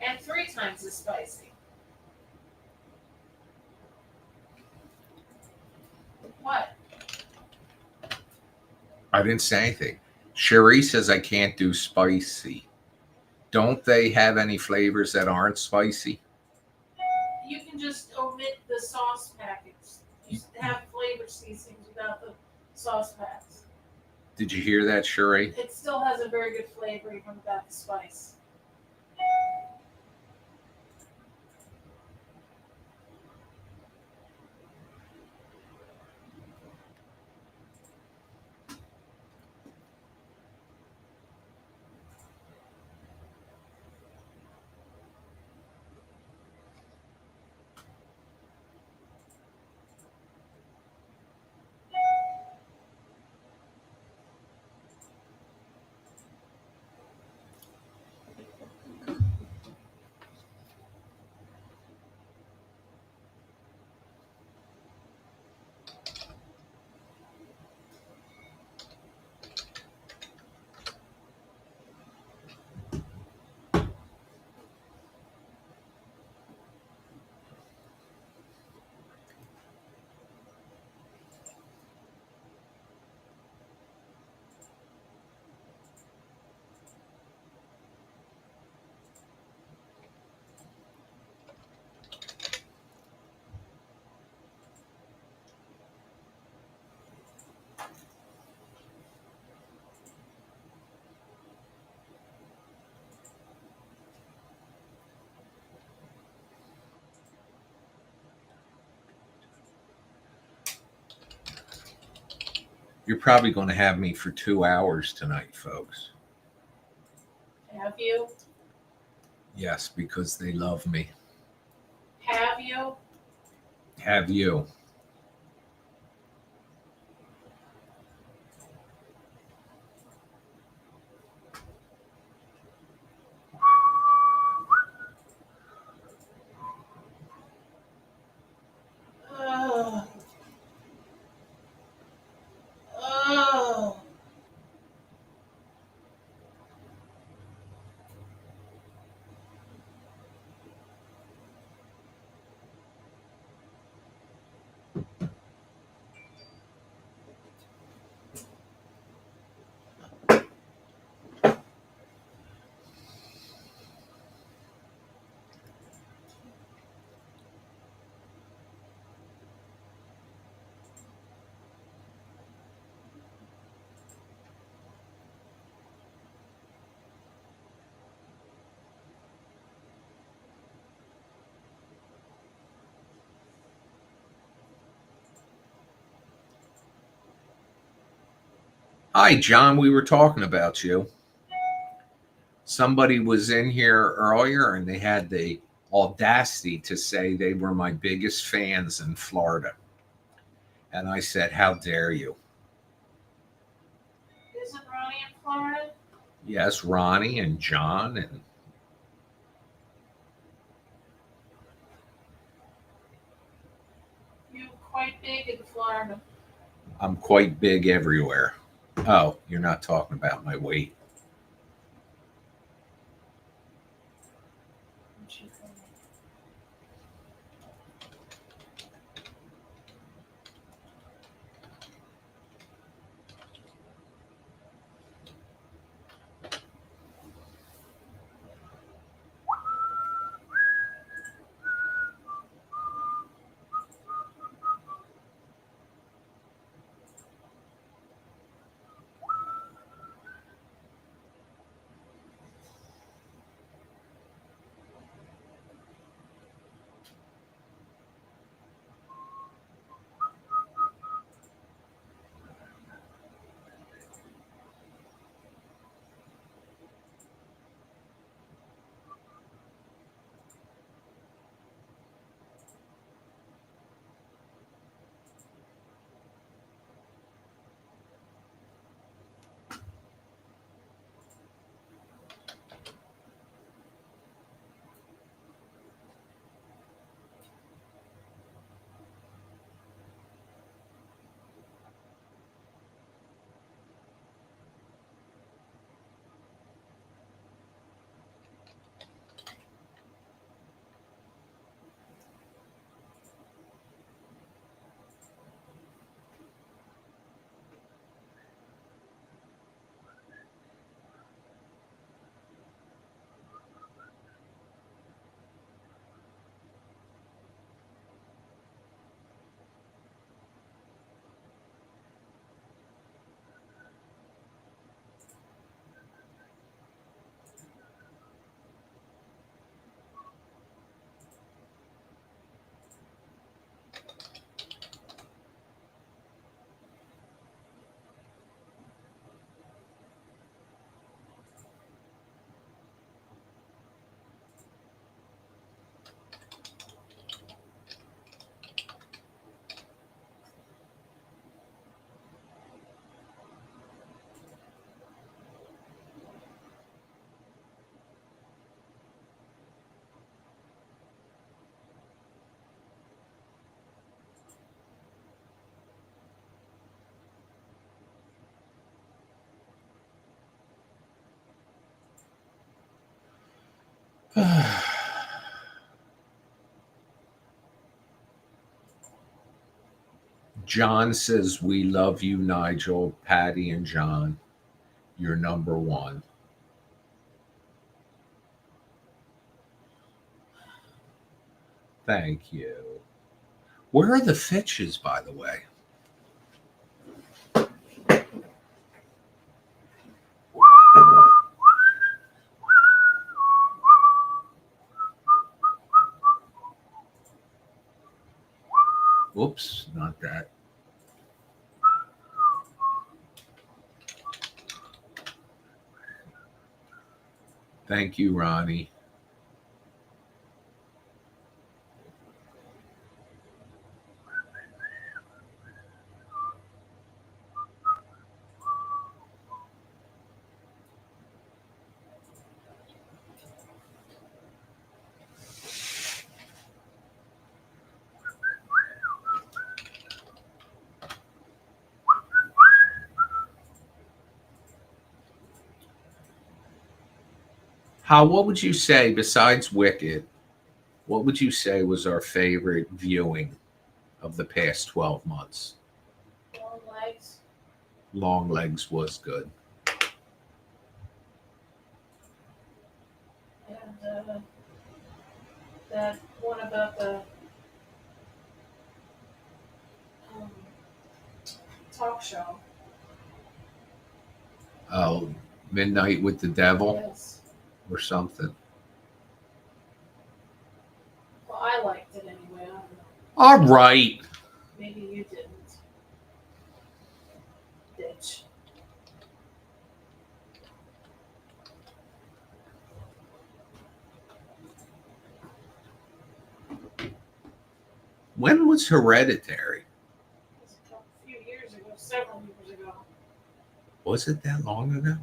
And 3 times as spicy. What? I didn't say anything. Cherie says I can't do spicy. Don't they have any flavors that aren't spicy? You can just omit the sauce packets. You have flavor seasonings without the sauce packs. Did you hear that, Cherie? It still has a very good flavor even without the spice. You're probably going to have me for 2 hours tonight, folks. Have you? Yes, because they love me. Have you? Have you? Oh. Oh. Hi, John. We were talking about you. Somebody was in here earlier and they had the audacity to say they were my biggest fans in Florida. And I said, how dare you? Isn't Ronnie in Florida? Yes, Ronnie and John. And You quite big in Florida. I'm quite big everywhere. Oh, you're not talking about my weight. What you think? John says, we love you, Nigel, Patty, and John. You're number one. Thank you. Where are the Fitches, by the way? Oops, not that. Thank you, Ronnie. How, what would you say, besides Wicked, what would you say was our favorite viewing of the past 12 months? Long legs. Long Legs was good. And that one about the um, talk show. Oh, Midnight with the Devil Yes. or something. Well, I liked it anyway. I don't know. All right. Maybe you didn't. Bitch. When was Hereditary? It was a few years ago, several years ago. Was it that long ago?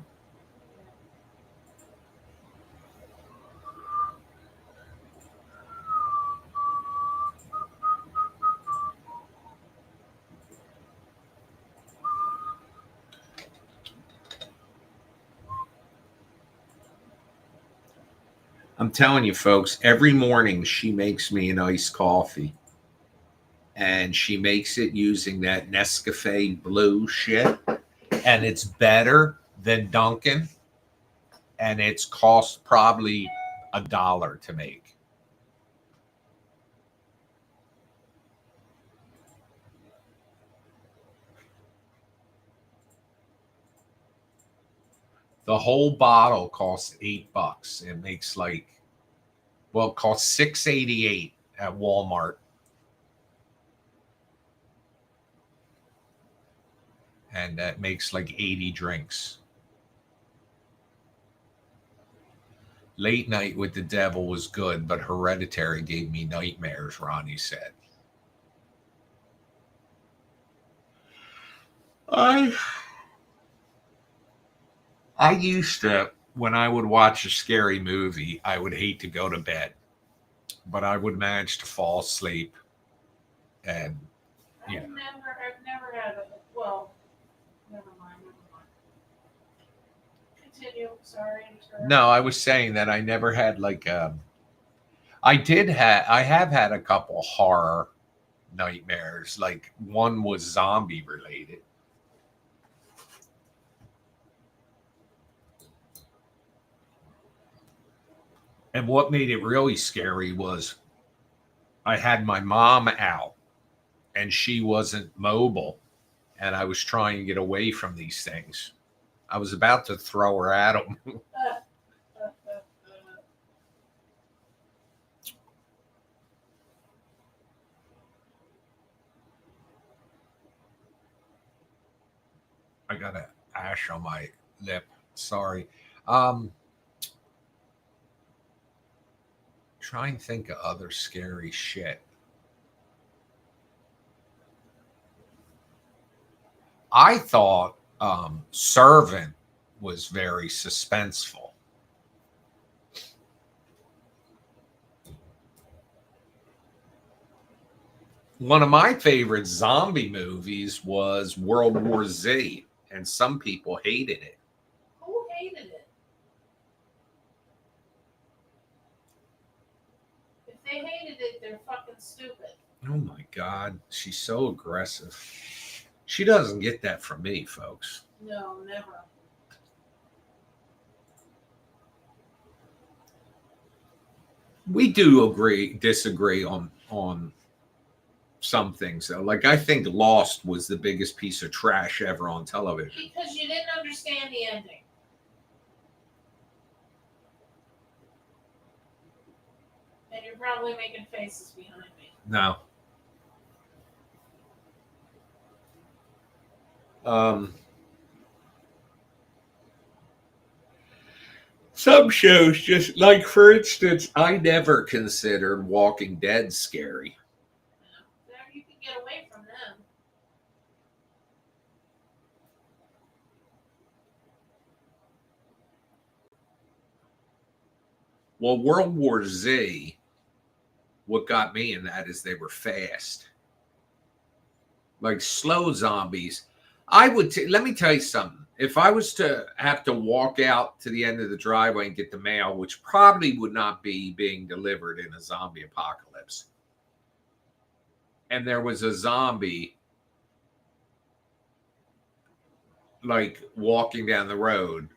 I'm telling you, folks, every morning she makes me an iced coffee. And she makes it using that Nescafe blue shit. And it's better than Dunkin'. And it's cost probably $1 to make. The whole bottle costs $8. It makes it costs $6.88 at Walmart. And that makes like 80 drinks. Late Night with the Devil was good, but Hereditary gave me nightmares, Ronnie said. I used to, when I would watch a scary movie, I would hate to go to bed, but I would manage to fall asleep. And I've never had a, well, never mind. Continue, sorry. No, I was saying that I never had I have had a couple horror nightmares. Like one was zombie related. And what made it really scary was I had my mom out and she wasn't mobile and I was trying to get away from these things. I was about to throw her at them. I got an ash on my lip. Sorry. Try and think of other scary shit. I thought Servant was very suspenseful. One of my favorite zombie movies was World War Z, and some people hated it. Who hated it? If they hated it, they're fucking stupid. Oh my God, she's so aggressive. She doesn't get that from me, folks. No, never. We do disagree on some things though. Like I think Lost was the biggest piece of trash ever on television. Because you didn't understand the ending. And you're probably making faces behind me. No. Some shows just like, for instance, I never considered Walking Dead scary. There you can get away from them. Well, World War Z, what got me in that is they were fast. Like slow zombies. Let me tell you something. If I was to have to walk out to the end of the driveway and get the mail, which probably would not be being delivered in a zombie apocalypse, and there was a zombie like walking down the road,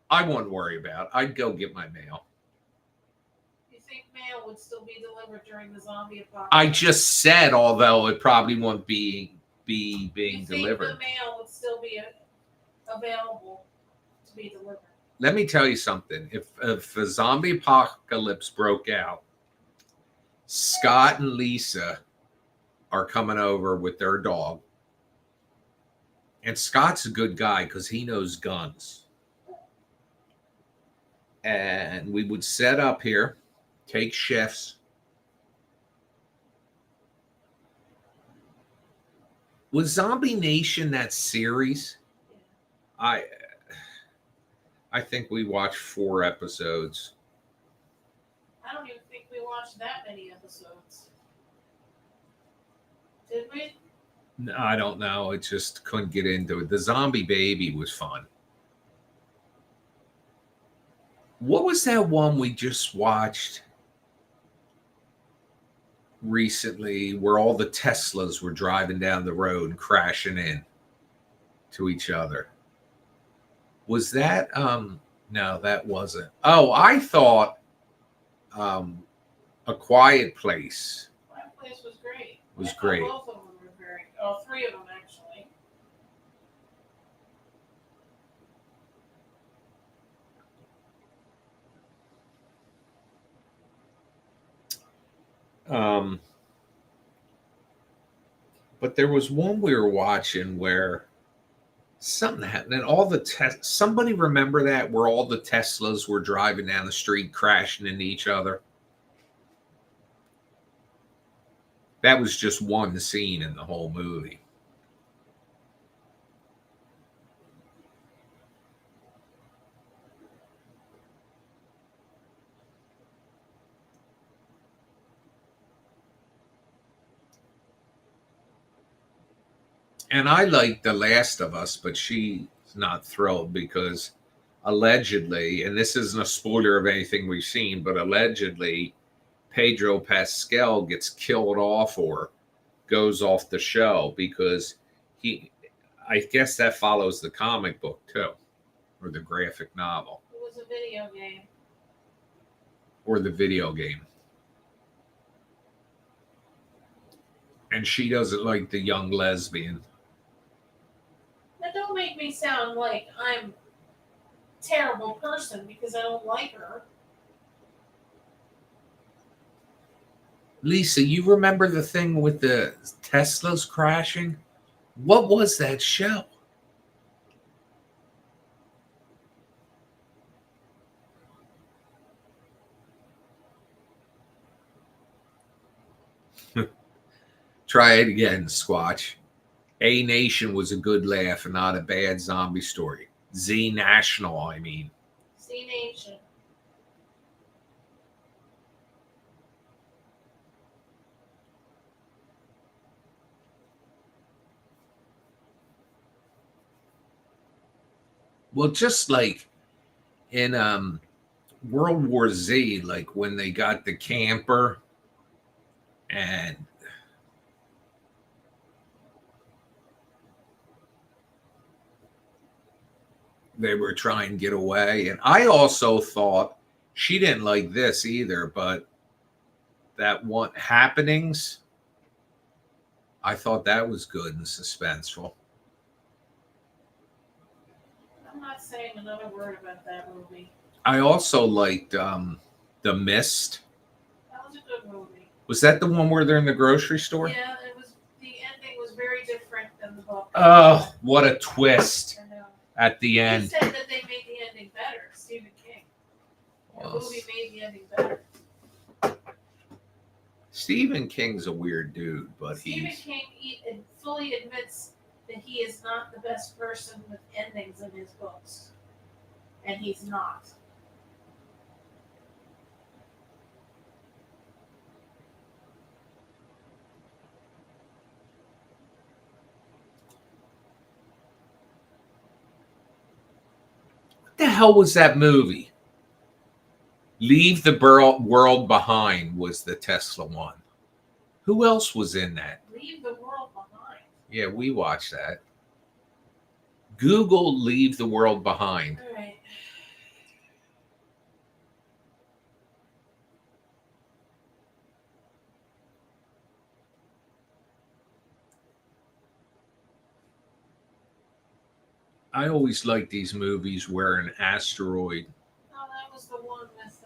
I wouldn't worry about it. I'd go get my mail. You think mail would still be delivered during the zombie apocalypse? I just said, although it probably won't be being delivered. The mail would still be available to be delivered. Let me tell you something. If a zombie apocalypse broke out, Scott and Lisa are coming over with their dog. And Scott's a good guy because he knows guns. And we would set up here, take shifts, Was Zombie Nation that series? Yeah. I think we watched 4 episodes. I don't even think we watched that many episodes. Did we? I don't know. It just couldn't get into it. The Zombie Baby was fun. What was that one we just watched recently where all the Teslas were driving down the road and crashing in to each other? Was that no, that wasn't. Oh, I thought A Quiet Place My place was great. was I thought great. both of them were very. Oh, 3 of them actually. Um but there was one we were watching where something happened and all the somebody remember that where all the Teslas were driving down the street crashing into each other. That was just one scene in the whole movie. And I like The Last of Us, but she's not thrilled because allegedly, and this isn't a spoiler of anything we've seen, but allegedly Pedro Pascal gets killed off or goes off the show because he, I guess that follows the comic book too, or the graphic novel, It was a video game. or the video game. And she doesn't like the young lesbian. Now, don't make me sound like I'm a terrible person because I don't like her. Lisa, you remember the thing with the Teslas crashing? What was that show? Try it again, Squatch. A Nation was a good laugh and not a bad zombie story. Z National, I mean. C Nation. Well, just like in World War Z, like when they got the camper and they were trying to get away. And I also thought she didn't like this either, but that one Happenings, I thought that was good and suspenseful. I'm not saying another word about that movie. I also liked The Mist. That was a good movie. Was that the one where they're in the grocery store? Yeah, it was. The ending was very different than the book. Oh, what a twist I know. at the He end. said that they made the ending better. Stephen King. The Well, movie made the ending better. Stephen King's a weird dude, but Stephen he's King fully admits that he is not the best person with endings in his books, and he's not. what the hell was that movie? Leave the World Behind was the Tesla one. Who else was in that? Leave the world behind. Yeah, we watched that. Google Leave the World Behind. All right. I always like these movies where an asteroid. No, that was the one with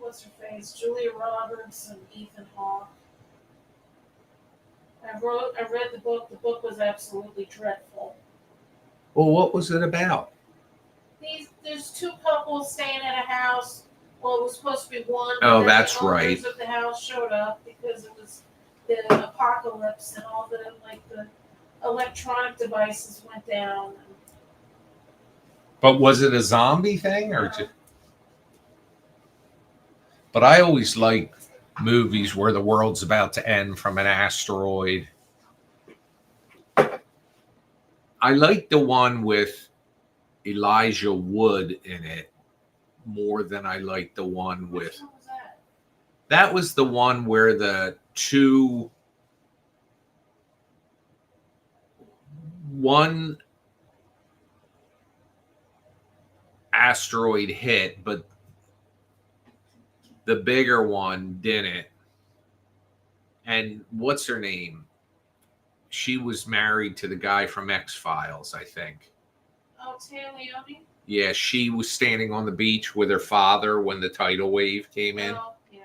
what's her face, Julia Roberts and Ethan Hawke. I read the book. The book was absolutely dreadful. Well, what was it about? There's 2 couples staying at a house. Well, it was supposed to be one. Oh, but then that's the owners right. of the house showed up because it was the apocalypse and all the electronic devices went down. But was it a zombie thing or just? But I always like movies where the world's about to end from an asteroid. I like the one with Elijah Wood in it more than I like the one with. Which one was that? That was the one where the one asteroid hit, but the bigger one didn't. And what's her name? She was married to the guy from X-Files, I think. Oh, Tay Leone? Yeah, she was standing on the beach with her father when the tidal wave came in. Oh, yeah.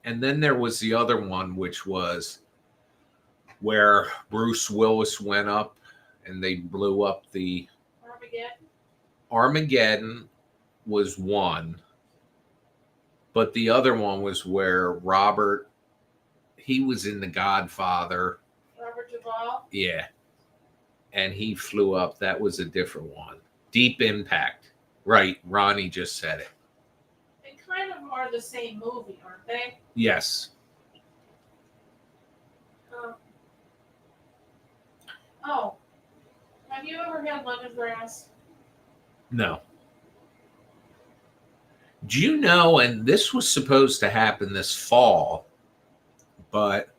And then there was the other one, which was where Bruce Willis went up and they blew up the Armageddon was one. But the other one was where he was in The Godfather. Robert Duvall? Yeah. And he flew up. That was a different one. Deep Impact. Right. Ronnie just said it. They kind of are the same movie, aren't they? Yes. Oh. Have you ever had lemongrass? No. Do you know, and this was supposed to happen this fall, but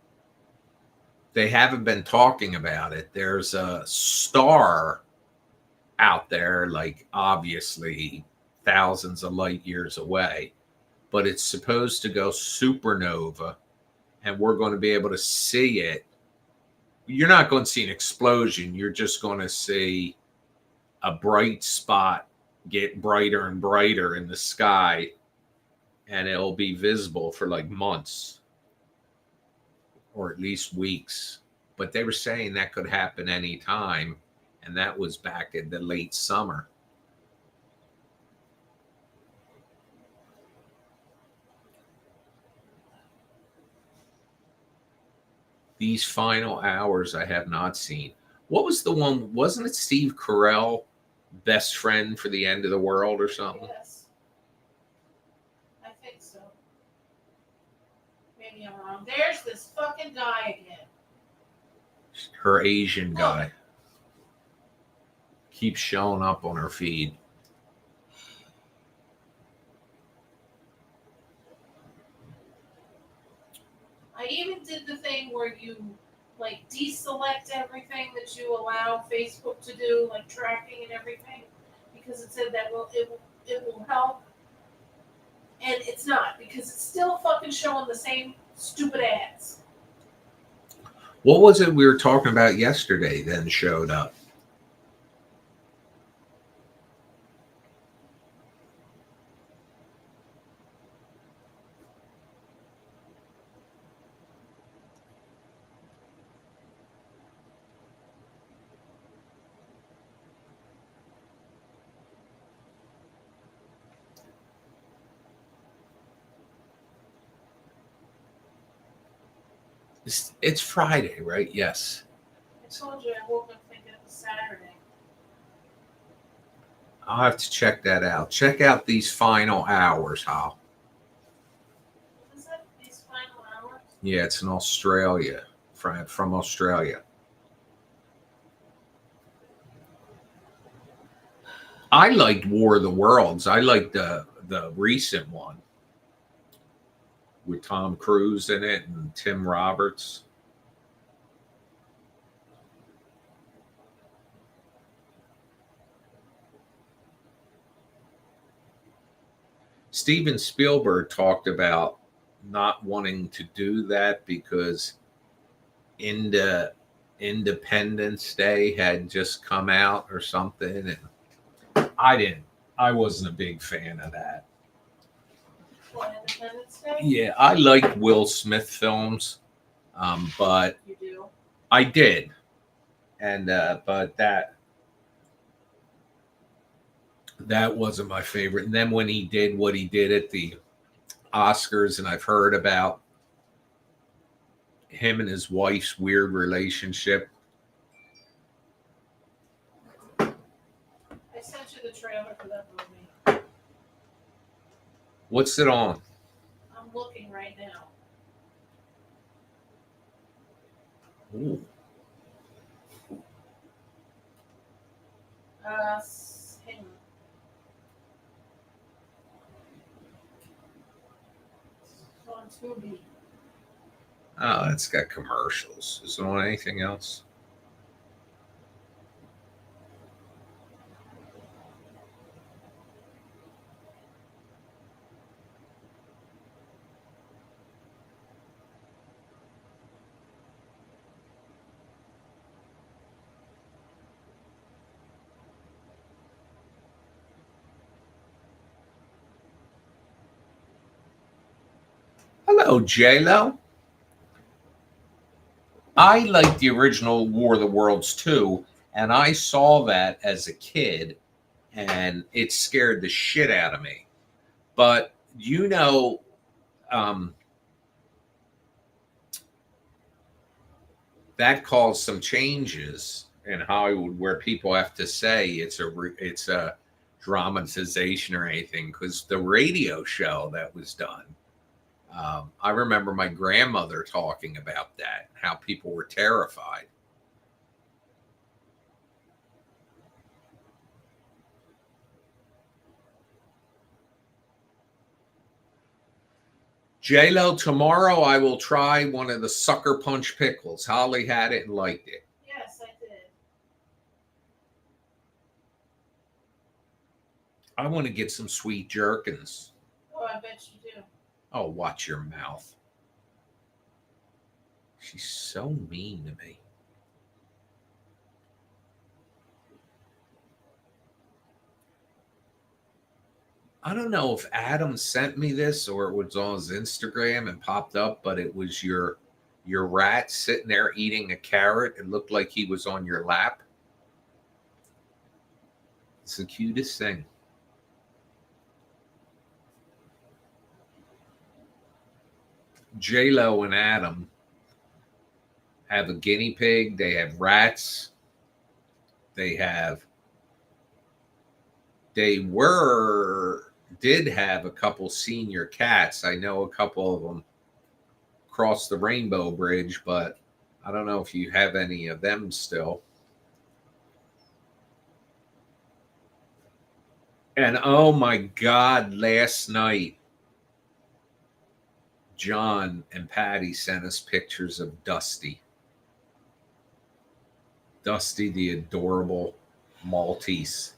they haven't been talking about it. There's a star out there, like obviously thousands of light years away, but it's supposed to go supernova, and we're going to be able to see it. You're not going to see an explosion. You're just going to see a bright spot get brighter and brighter in the sky, and it'll be visible for like months or at least weeks. But they were saying that could happen anytime, and that was back in the late summer. These Final Hours I have not seen. What was the one? Wasn't it Steve Carell, best friend for the end of the world or something? Yes. I think so. Maybe I'm wrong. There's this fucking guy again. Her Asian guy keeps showing up on her feed. I even did the thing where you like deselect everything that you allow Facebook to do, like tracking and everything, because it said that it will help, and it's not, because it's still fucking showing the same stupid ads. What was it we were talking about yesterday then showed up? It's Friday, right? Yes. I told you I woke up thinking it was Saturday. I'll have to check that out. Check out These Final Hours, Hal. What is that? These Final Hours? Yeah, it's in Australia, from Australia. I liked War of the Worlds. I liked the recent one with Tom Cruise in it and Tim Roberts. Steven Spielberg talked about not wanting to do that because Independence Day had just come out or something, and I wasn't a big fan of that. What, Independence Day? Yeah, I liked Will Smith films, but You do? I did, and but that wasn't my favorite. And then when he did what he did at the Oscars, and I've heard about him and his wife's weird relationship. I sent you the trailer for that movie. What's it on? I'm looking right now. Ooh. Hang on. It's on Tubi. Oh, it's got commercials. Is it on anything else? Hello, J-Lo. I like the original War of the Worlds too, and I saw that as a kid, and it scared the shit out of me. But um, that caused some changes in Hollywood where people have to say it's a dramatization or anything because the radio show that was done. I remember my grandmother talking about that, how people were terrified. J-Lo, tomorrow I will try one of the sucker punch pickles. Holly had it and liked it. Yes, I did. I want to get some sweet jerkins. Oh, I bet you do. Oh, watch your mouth. She's so mean to me. I don't know if Adam sent me this or it was on his Instagram and popped up, but it was your rat sitting there eating a carrot. It looked like he was on your lap. It's the cutest thing. J-Lo and Adam have a guinea pig. They have rats. They did have a couple senior cats. I know a couple of them crossed the Rainbow Bridge, but I don't know if you have any of them still. And oh my God, last night, John and Patty sent us pictures of Dusty. Dusty, the adorable Maltese.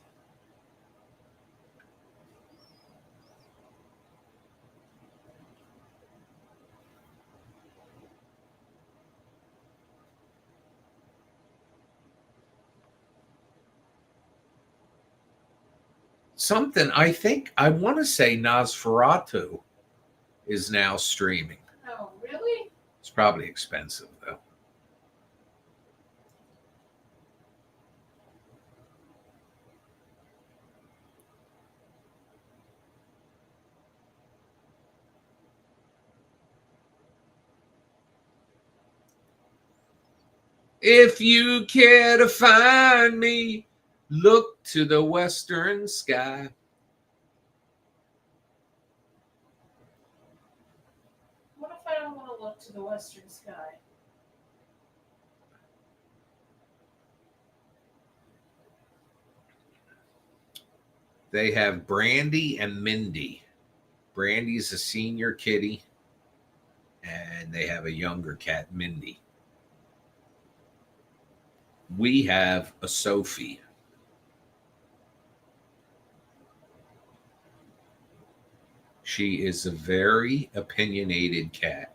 Something I want to say Nosferatu is now streaming. Oh, really? It's probably expensive though. If you care to find me, look to the western sky. What if I don't want to look to the western sky? They have Brandy and Mindy. Brandy's a senior kitty, and they have a younger cat, Mindy. We have a Sophie. She is a very opinionated cat.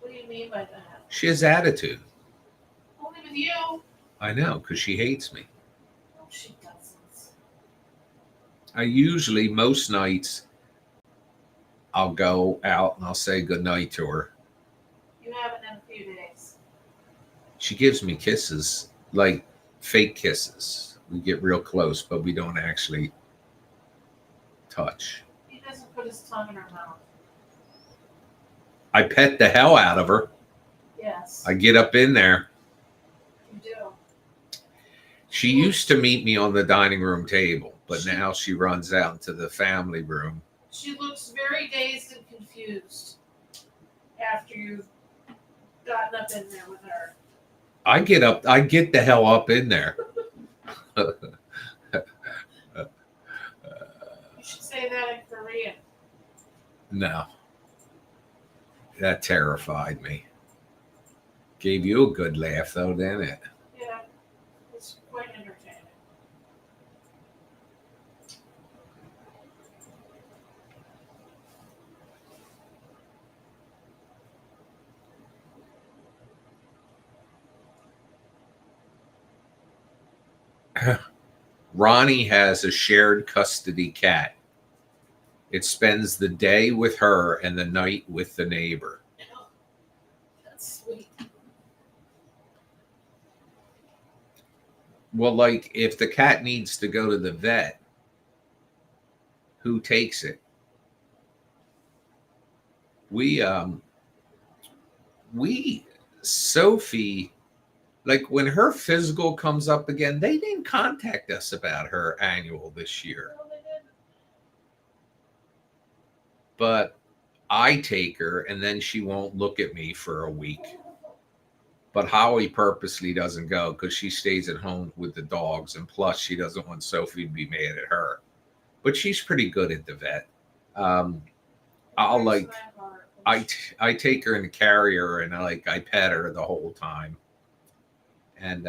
What do you mean by that? She has attitude. Only with you. I know, because she hates me. No, she doesn't. I usually, most nights, I'll go out and I'll say goodnight to her. You haven't in a few days. She gives me kisses, like fake kisses. We get real close, but we don't actually touch. He doesn't put his tongue in her mouth. I pet the hell out of her. Yes. I get up in there. You do. She used to meet me on the dining room table, but now she runs out into the family room. She looks very dazed and confused after you've gotten up in there with her. I get the hell up in there. You should say that in Korean. No. That terrified me. Gave you a good laugh, though, didn't it? Yeah, it's quite entertaining. Ronnie has a shared custody cat. It spends the day with her and the night with the neighbor. Oh, that's sweet. Well, like if the cat needs to go to the vet, who takes it? We Sophie, like when her physical comes up again, they didn't contact us about her annual this year. No, they didn't. But I take her and then she won't look at me for a week. But Holly purposely doesn't go because she stays at home with the dogs, and plus she doesn't want Sophie to be mad at her. But she's pretty good at the vet. I'll like I take her in the carrier and I pet her the whole time. And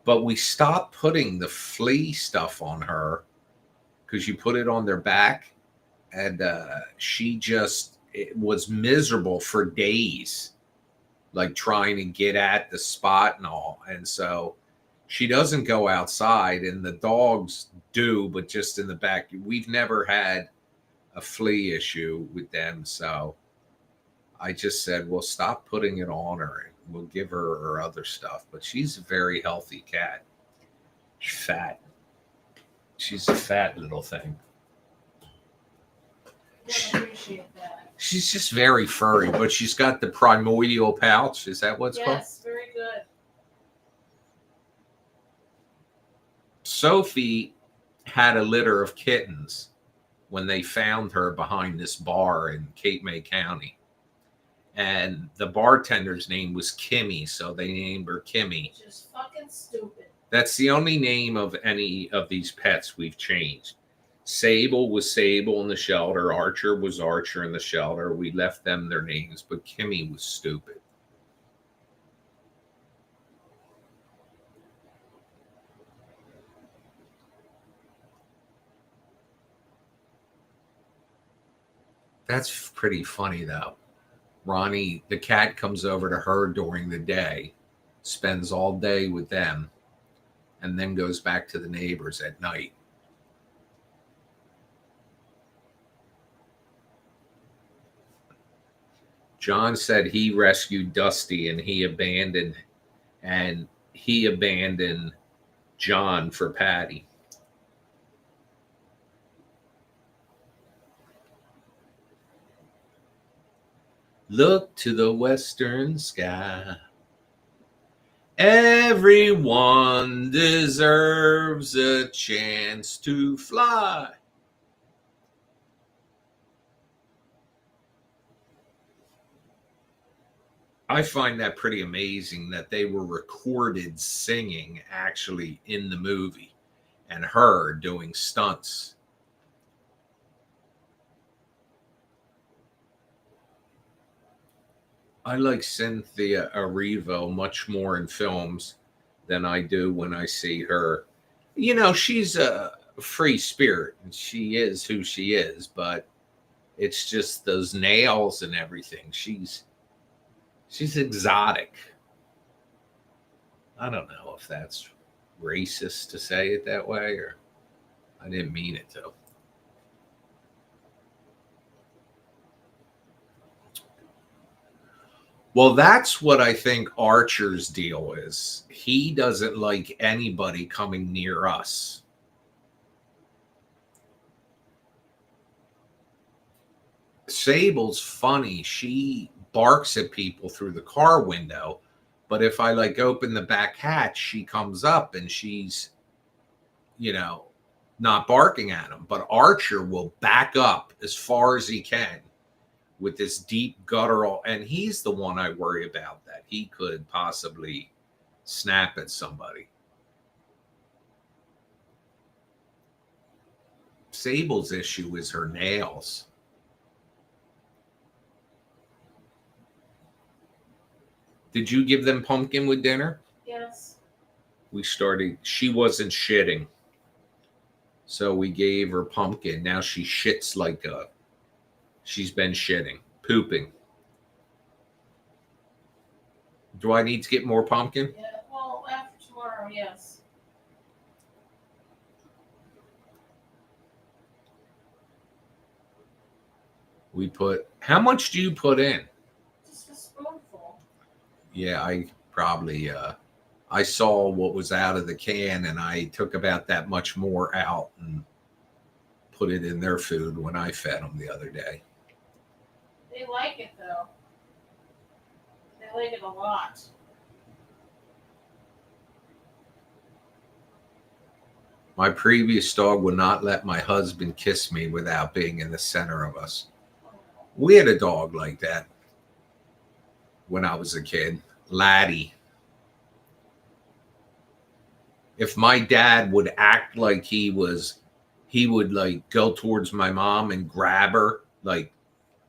but we stopped putting the flea stuff on her because you put it on their back, and it was miserable for days, like trying to get at the spot and all. And so she doesn't go outside, and the dogs do, but just in the back. We've never had a flea issue with them, so I just said, well, stop putting it on her. We'll give her her other stuff. But she's a very healthy cat. She's fat. She's a fat little thing. I appreciate that. She's just very furry, but she's got the primordial pouch. Is that what's called? Yes, very good. Sophie had a litter of kittens when they found her behind this bar in Cape May County. And the bartender's name was Kimmy, so they named her Kimmy. Just fucking stupid. That's the only name of any of these pets we've changed. Sable was Sable in the shelter. Archer was Archer in the shelter. We left them their names, but Kimmy was stupid. That's pretty funny, though. Ronnie, the cat, comes over to her during the day, spends all day with them, and then goes back to the neighbors at night. John said he rescued Dusty and he abandoned John for Patty. Look to the western sky. Everyone deserves a chance to fly. I find that pretty amazing that they were recorded singing actually in the movie and her doing stunts. I like Cynthia Erivo much more in films than I do when I see her. You know, she's a free spirit and she is who she is, but it's just those nails and everything. She's exotic. I don't know if that's racist to say it that way, or I didn't mean it to. Well, that's what I think Archer's deal is. He doesn't like anybody coming near us. Sable's funny. She barks at people through the car window, but if I like open the back hatch, she comes up and she's, you know, not barking at him. But Archer will back up as far as he can with this deep guttural, and he's the one I worry about, that he could possibly snap at somebody. Sable's issue is her nails. Did you give them pumpkin with dinner? Yes. She wasn't shitting. So we gave her pumpkin. Now she shits she's been shitting, pooping. Do I need to get more pumpkin? Yeah, well, after tomorrow, yes. How much do you put in? Just a spoonful. Yeah, I probably, I saw what was out of the can and I took about that much more out and put it in their food when I fed them the other day. They like it, though. They like it a lot. My previous dog would not let my husband kiss me without being in the center of us. We had a dog like that when I was a kid, Laddie. If my dad would act like he would like go towards my mom and grab her. Like,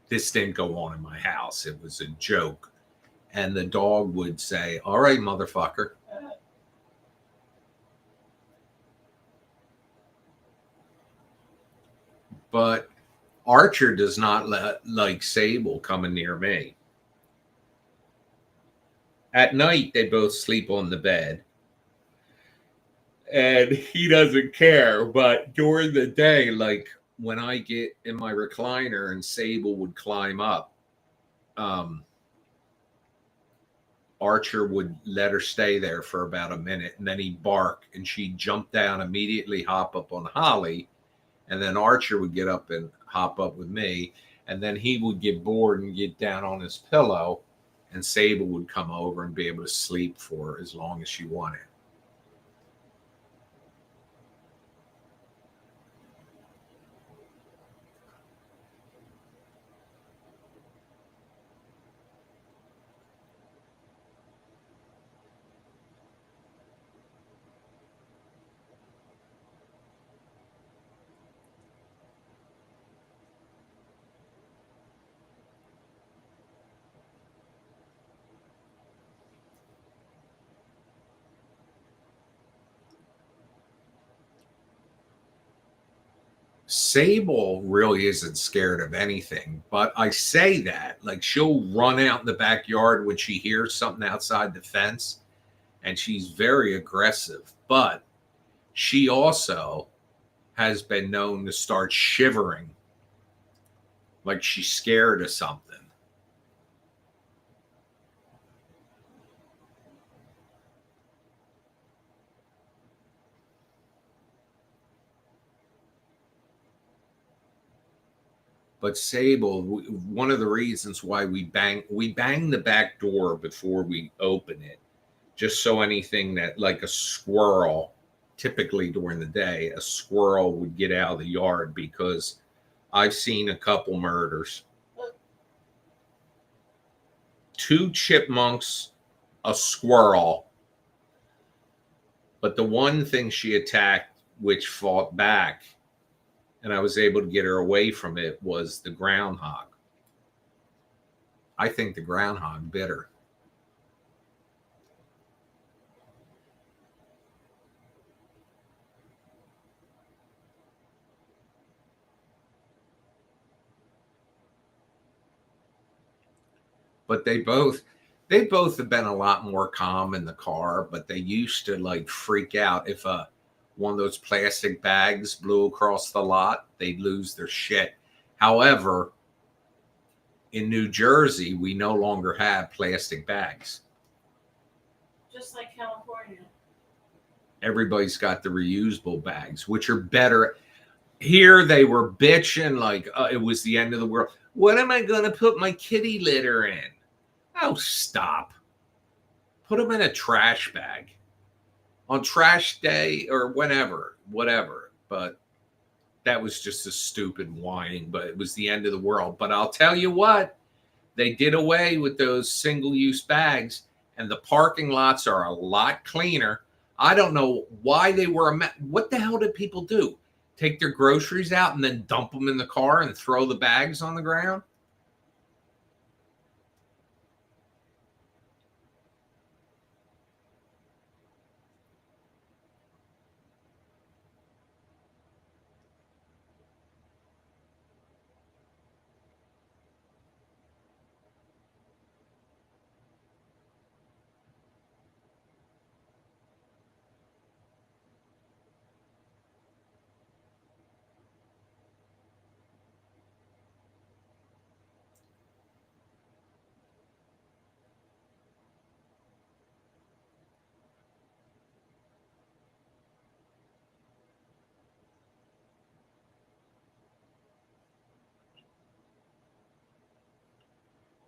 this didn't go on in my house. It was a joke. And the dog would say, "All right, motherfucker." But Archer does not like Sable coming near me. At night, they both sleep on the bed. And he doesn't care. But during the day, like when I get in my recliner and Sable would climb up, Archer would let her stay there for about a minute, and then he'd bark, and she'd jump down, immediately hop up on Holly, and then Archer would get up and hop up with me, and then he would get bored and get down on his pillow, and Sable would come over and be able to sleep for her as long as she wanted. Sable really isn't scared of anything, but I say that, like, she'll run out in the backyard when she hears something outside the fence, and she's very aggressive. But she also has been known to start shivering, like she's scared of something. But Sable, one of the reasons why we bang the back door before we open it, just so anything that, like a squirrel, typically during the day, a squirrel would get out of the yard, because I've seen a couple murders. 2 chipmunks, a squirrel, but the one thing she attacked, which fought back, and I was able to get her away from it, was the groundhog. I think the groundhog bit her. But they both have been a lot more calm in the car, but they used to like freak out if one of those plastic bags blew across the lot. They'd lose their shit. However, in New Jersey, we no longer have plastic bags. Just like California. Everybody's got the reusable bags, which are better. Here they were bitching like it was the end of the world. What am I going to put my kitty litter in? Oh, stop. Put them in a trash bag on trash day or whatever. But that was just a stupid whining, but it was the end of the world. But I'll tell you what, they did away with those single-use bags, and the parking lots are a lot cleaner. I don't know why they were what the hell did people do? Take their groceries out and then dump them in the car and throw the bags on the ground?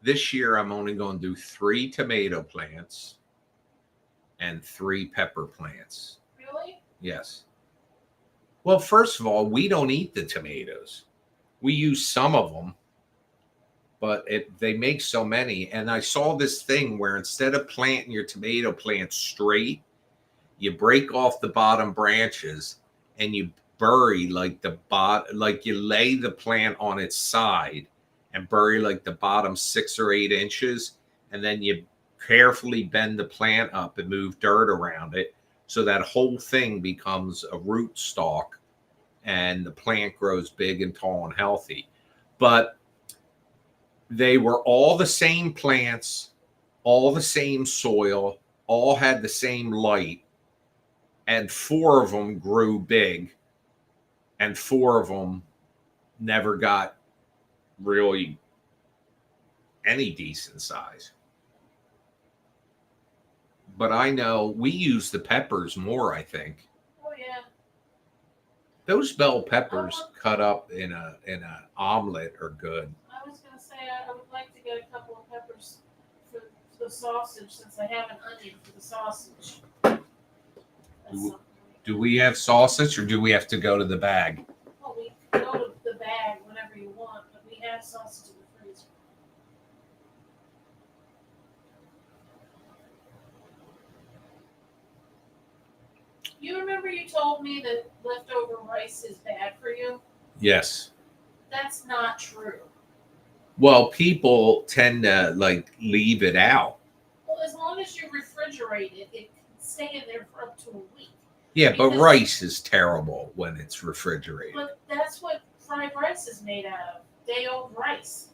This year, I'm only going to do 3 tomato plants and 3 pepper plants. Really? Yes. Well, first of all, we don't eat the tomatoes. We use some of them, but they make so many. And I saw this thing where instead of planting your tomato plant straight, you break off the bottom branches and you bury like you lay the plant on its side and bury like the bottom 6 or 8 inches, and then you carefully bend the plant up and move dirt around it so that whole thing becomes a root stalk and the plant grows big and tall and healthy. But they were all the same plants, all the same soil, all had the same light, and 4 of them grew big, and 4 of them never got really any decent size. But I know we use the peppers more, I think. Oh yeah. Those bell peppers cut up in an omelet are good. I was gonna say I would like to get a couple of peppers for the sausage since I have an onion for the sausage. Do we have sausage or do we have to go to the bag? Well, we can go to the bag whenever you want, but we have sausage in the freezer. You remember you told me that leftover rice is bad for you? Yes. That's not true. Well, people tend to like leave it out. Well, as long as you refrigerate it, it can stay in there for up to a week. Yeah, but rice is terrible when it's refrigerated. But that's what fried rice is made out of. Day-old rice.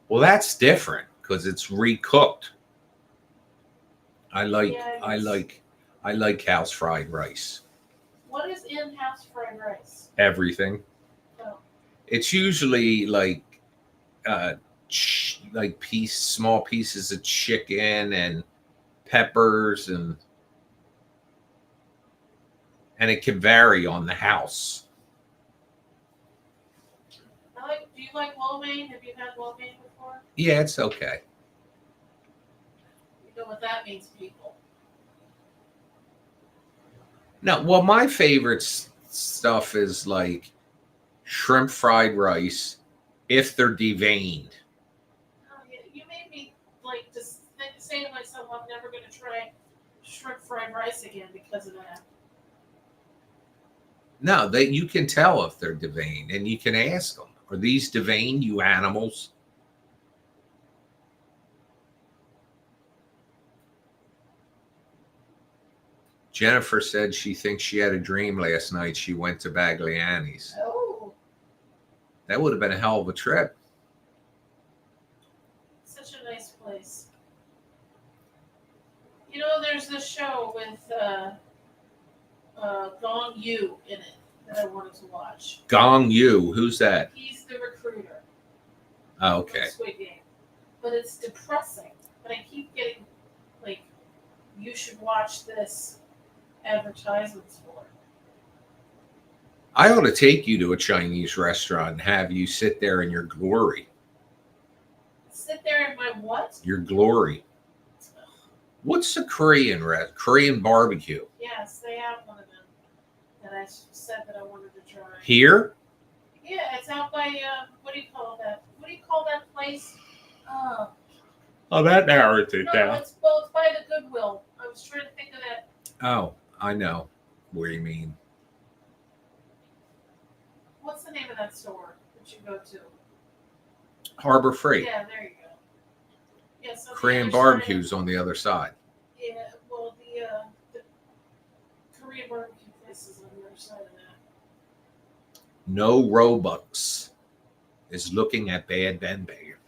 Well, that's different because it's recooked. I like house fried rice. What is in house fried rice? Everything. Oh. It's usually like small pieces of chicken and peppers and it can vary on the house. Do you like lo mein? Have you had lo mein before? Yeah, it's okay. You know what that means, people. No, well, my favorite stuff is like shrimp fried rice if they're deveined. Oh, yeah. You made me like just say to myself, I'm never going to try shrimp fried rice again because of that. No, you can tell if they're deveined, and you can ask them, "Are these deveined, you animals?" Jennifer said she thinks she had a dream last night. She went to Bagliani's. Oh. That would have been a hell of a trip. Such a nice place. You know, there's this show with Gong Yu in it that I wanted to watch. Gong Yu, who's that? He's the recruiter. Oh, okay. Squid Game. But it's depressing. But I keep getting, like, you should watch this advertisements for it. I ought to take you to a Chinese restaurant and have you sit there in your glory. Sit there in my what? Your glory. What's the Korean barbecue? Yes, they have one of them that I said that I wanted to try. Here? Yeah, it's out by what do you call that? What do you call that place? Oh, that narrows it No, down. it's by the Goodwill. I was trying to think of that. Oh, I know where you mean. What's the name of that store that you go to? Harbor Freight. Yeah, there you go. Yes, on the Korean other barbecue's side. on the other side. Yeah, well, the Korean barbecue place is on the other side of that. No Robux is looking at pandemic.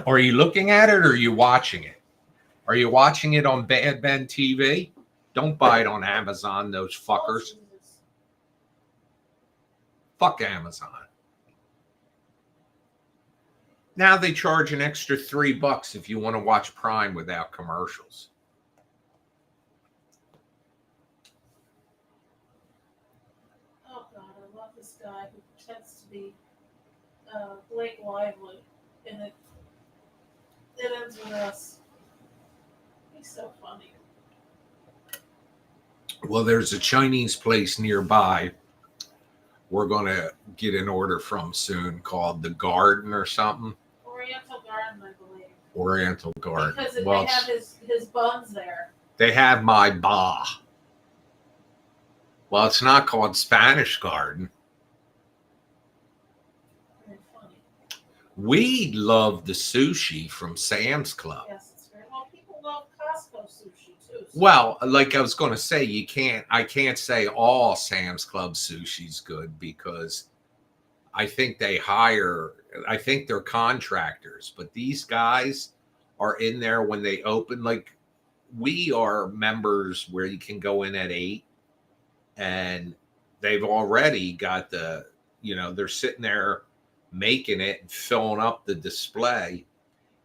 Are you looking at it or are you watching it? Are you watching it on Bad Ben TV? Don't buy it on Amazon, those fuckers. Oh, Jesus. Fuck Amazon. Now they charge an extra $3 if you want to watch Prime without commercials. Oh God, I love this guy who pretends to be Blake Lively, and it ends with us. He's so funny. Well, there's a Chinese place nearby we're going to get an order from soon called The Garden or something. Oriental Garden, I believe. Oriental Garden. Because they have his buns there. They have my ba. Well, it's not called Spanish Garden. Very funny. We love the sushi from Sam's Club. Yes, it's very well. People love Costco sushi too. So. Well, like I was going to say, I can't say all Sam's Club sushi's good because I think they're contractors, but these guys are in there when they open. Like we are members where you can go in at 8 and they've already got they're sitting there making it and filling up the display,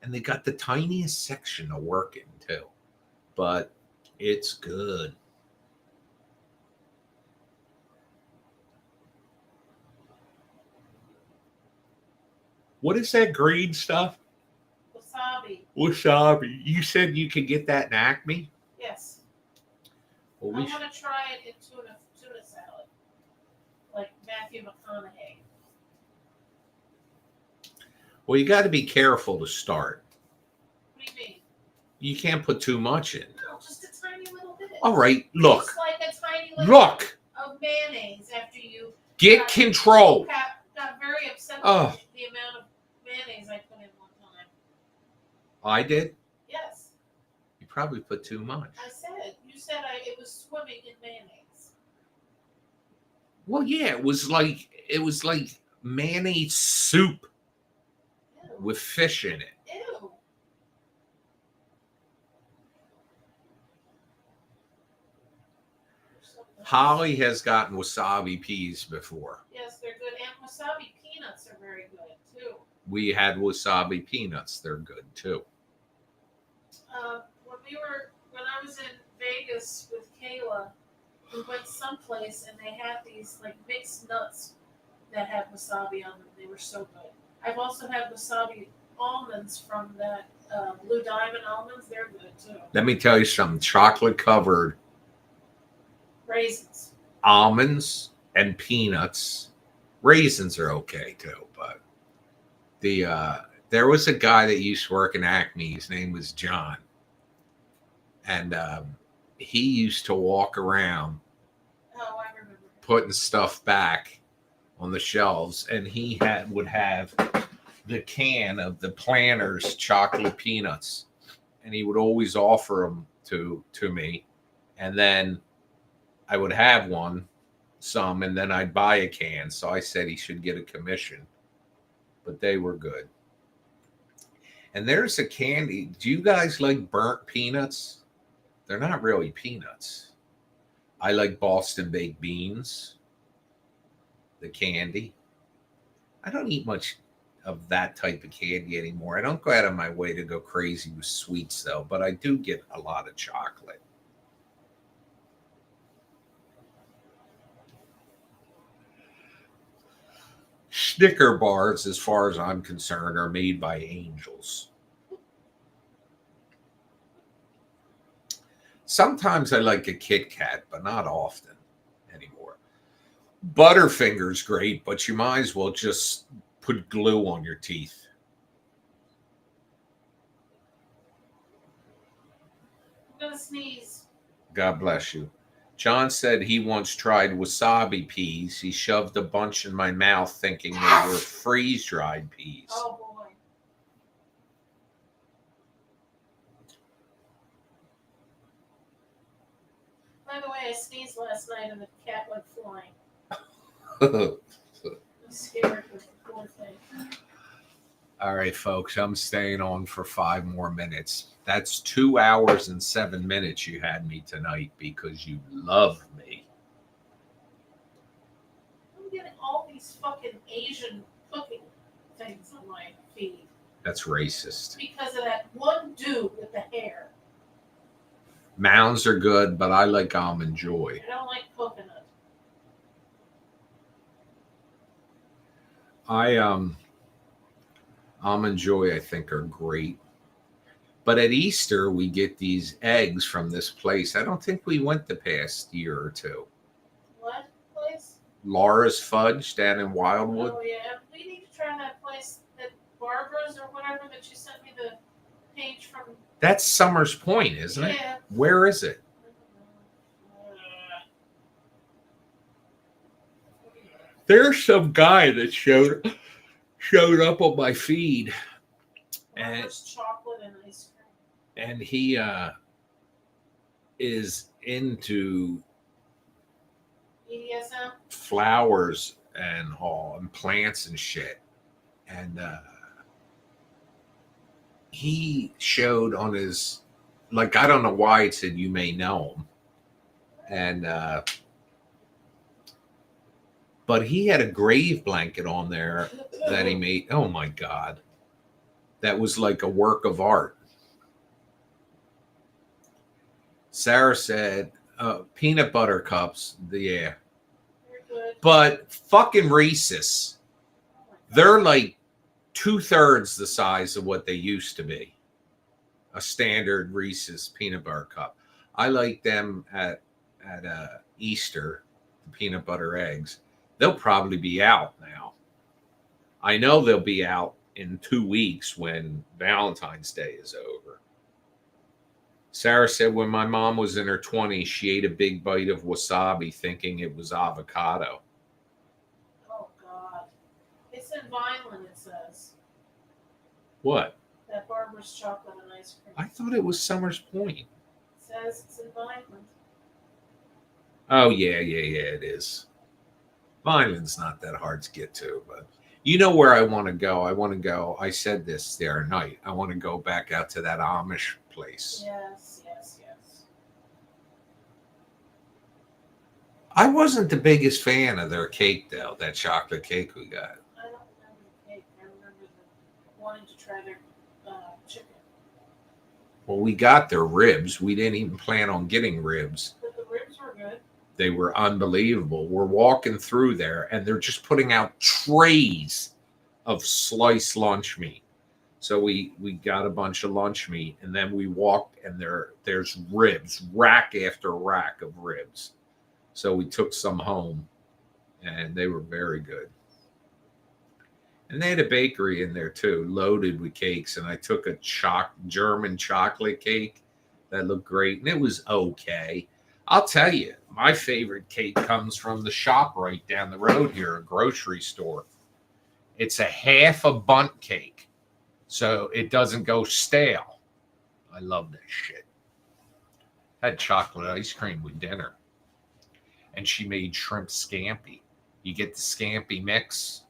and they got the tiniest section to work in too, but it's good. What is that green stuff? Wasabi. You said you could get that in Acme? Yes. Well, I want to try it in tuna salad, like Matthew McConaughey. Well, you got to be careful to start. What do you mean? You can't put too much in. No, just a tiny little bit. All right, look. Just like a tiny little bit of mayonnaise after you get control. Got very upset with the amount of mayonnaise I put in one time. I did? Yes. You probably put too much. You said it was swimming in mayonnaise. Well, yeah, it was like mayonnaise soup. Ew. With fish in it. Ew. Holly has gotten wasabi peas before. Yes, they're good. And wasabi peanuts are very good, too. We had wasabi peanuts. They're good, too. When I was in Vegas with Kayla, we went someplace and they had these like mixed nuts that had wasabi on them. They were so good. I've also had wasabi almonds from that Blue Diamond almonds. They're good, too. Let me tell you something. Chocolate-covered raisins, almonds, and peanuts. Raisins are okay too, but there was a guy that used to work in Acme. His name was John, and he used to walk around putting stuff back on the shelves, and he would have the can of the Planters chocolate peanuts, and he would always offer them to me, and then I would have some, and then I'd buy a can. So I said he should get a commission, but they were good. And there's a candy. Do you guys like burnt peanuts? They're not really peanuts. I like Boston baked beans, the candy. I don't eat much of that type of candy anymore. I don't go out of my way to go crazy with sweets though, but I do get a lot of chocolate. Snicker bars, as far as I'm concerned, are made by angels. Sometimes I like a Kit Kat, but not often anymore. Butterfinger's great, but you might as well just put glue on your teeth. I'm gonna sneeze. God bless you. John said he once tried wasabi peas. He shoved a bunch in my mouth thinking they were freeze dried peas. Oh boy. By the way, I sneezed last night and the cat went flying. I'm scared of the poor thing. All right, folks, I'm staying on for 5 more minutes. That's 2 hours and 7 minutes you had me tonight because you love me. I'm getting all these fucking Asian cooking things on my feed That's racist. because of that one dude with the hair. Mounds are good, but I like almond joy. I don't like coconut. Almond joy I think are great. But at Easter we get these eggs from this place. I don't think we went the past year or two. What place? Laura's Fudge down in Wildwood. Oh yeah, we need to try that place, that Barbara's or whatever that you sent me the page from. That's Summers Point, isn't it? Yeah. Where is it? There's some guy that showed up on my feed, and Chocolate and ice cream. and he is into BDSM. flowers and all and plants and shit. And he showed on his, like, I don't know why it said you may know him. And but he had a grave blanket on there that he made. Oh my God. That was like a work of art. Sarah said, peanut butter cups. Yeah. But fucking Reese's. They're like 2/3 the size of what they used to be. A standard Reese's peanut butter cup. I like them at Easter, the peanut butter eggs. They'll probably be out now. I know they'll be out in 2 weeks when Valentine's Day is over. Sarah said when my mom was in her 20s, she ate a big bite of wasabi thinking it was avocado. Oh, God. It's in Vineland, it says. What? That Barbara's chocolate and ice cream. I thought it was Summers Point. It says it's in Vineland. Oh, yeah, it is. Vineland's not that hard to get to, but you know where I want to go? I said this the other night. I want to go back out to that Amish place. Yes. I wasn't the biggest fan of their cake, though, that chocolate cake we got. I don't remember the cake. I remember wanting to try their chicken. Well, we got their ribs. We didn't even plan on getting ribs. But the ribs were good. They were unbelievable. We're walking through there, and they're just putting out trays of sliced lunch meat. So we got a bunch of lunch meat, and then we walked, and there's ribs, rack after rack of ribs. So we took some home, and they were very good. And they had a bakery in there too, loaded with cakes. And I took a German chocolate cake that looked great, and it was okay. I'll tell you, my favorite cake comes from the shop right down the road here, a grocery store. It's a half a bundt cake, so it doesn't go stale. I love that shit. Had chocolate ice cream with dinner. And she made shrimp scampi. You get the scampi mix.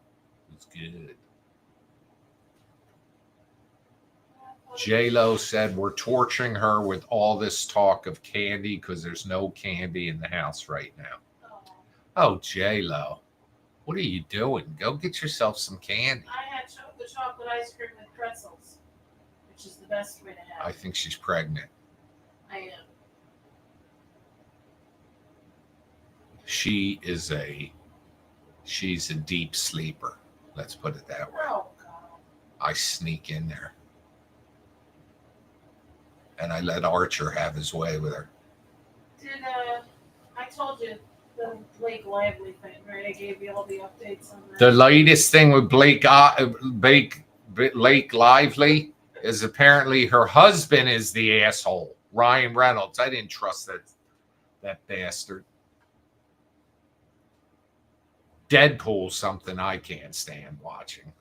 It's good. J-Lo said we're torturing her with all this talk of candy because there's no candy in the house right now. Oh, J-Lo, what are you doing? Go get yourself some candy. I had the chocolate ice cream with pretzels, which is the best way to have it. I think she's pregnant. I am. She's a deep sleeper. Let's put it that way. Oh, God. I sneak in there. And I let Archer have his way with her. Did, I told you the Blake Lively thing, right? I gave you all the updates on that. The latest thing with Blake Lively is apparently her husband is the asshole, Ryan Reynolds. I didn't trust that bastard. Deadpool's something I can't stand watching.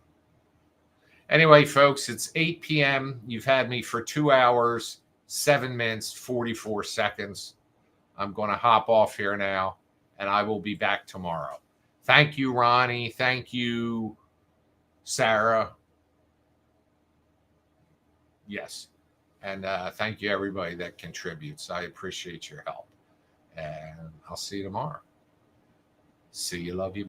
Anyway, folks, it's 8 p.m. You've had me for 2 hours, 7 minutes, 44 seconds. I'm going to hop off here now, and I will be back tomorrow. Thank you, Ronnie. Thank you, Sarah. Yes. And thank you, everybody that contributes. I appreciate your help. And I'll see you tomorrow. See you. Love you.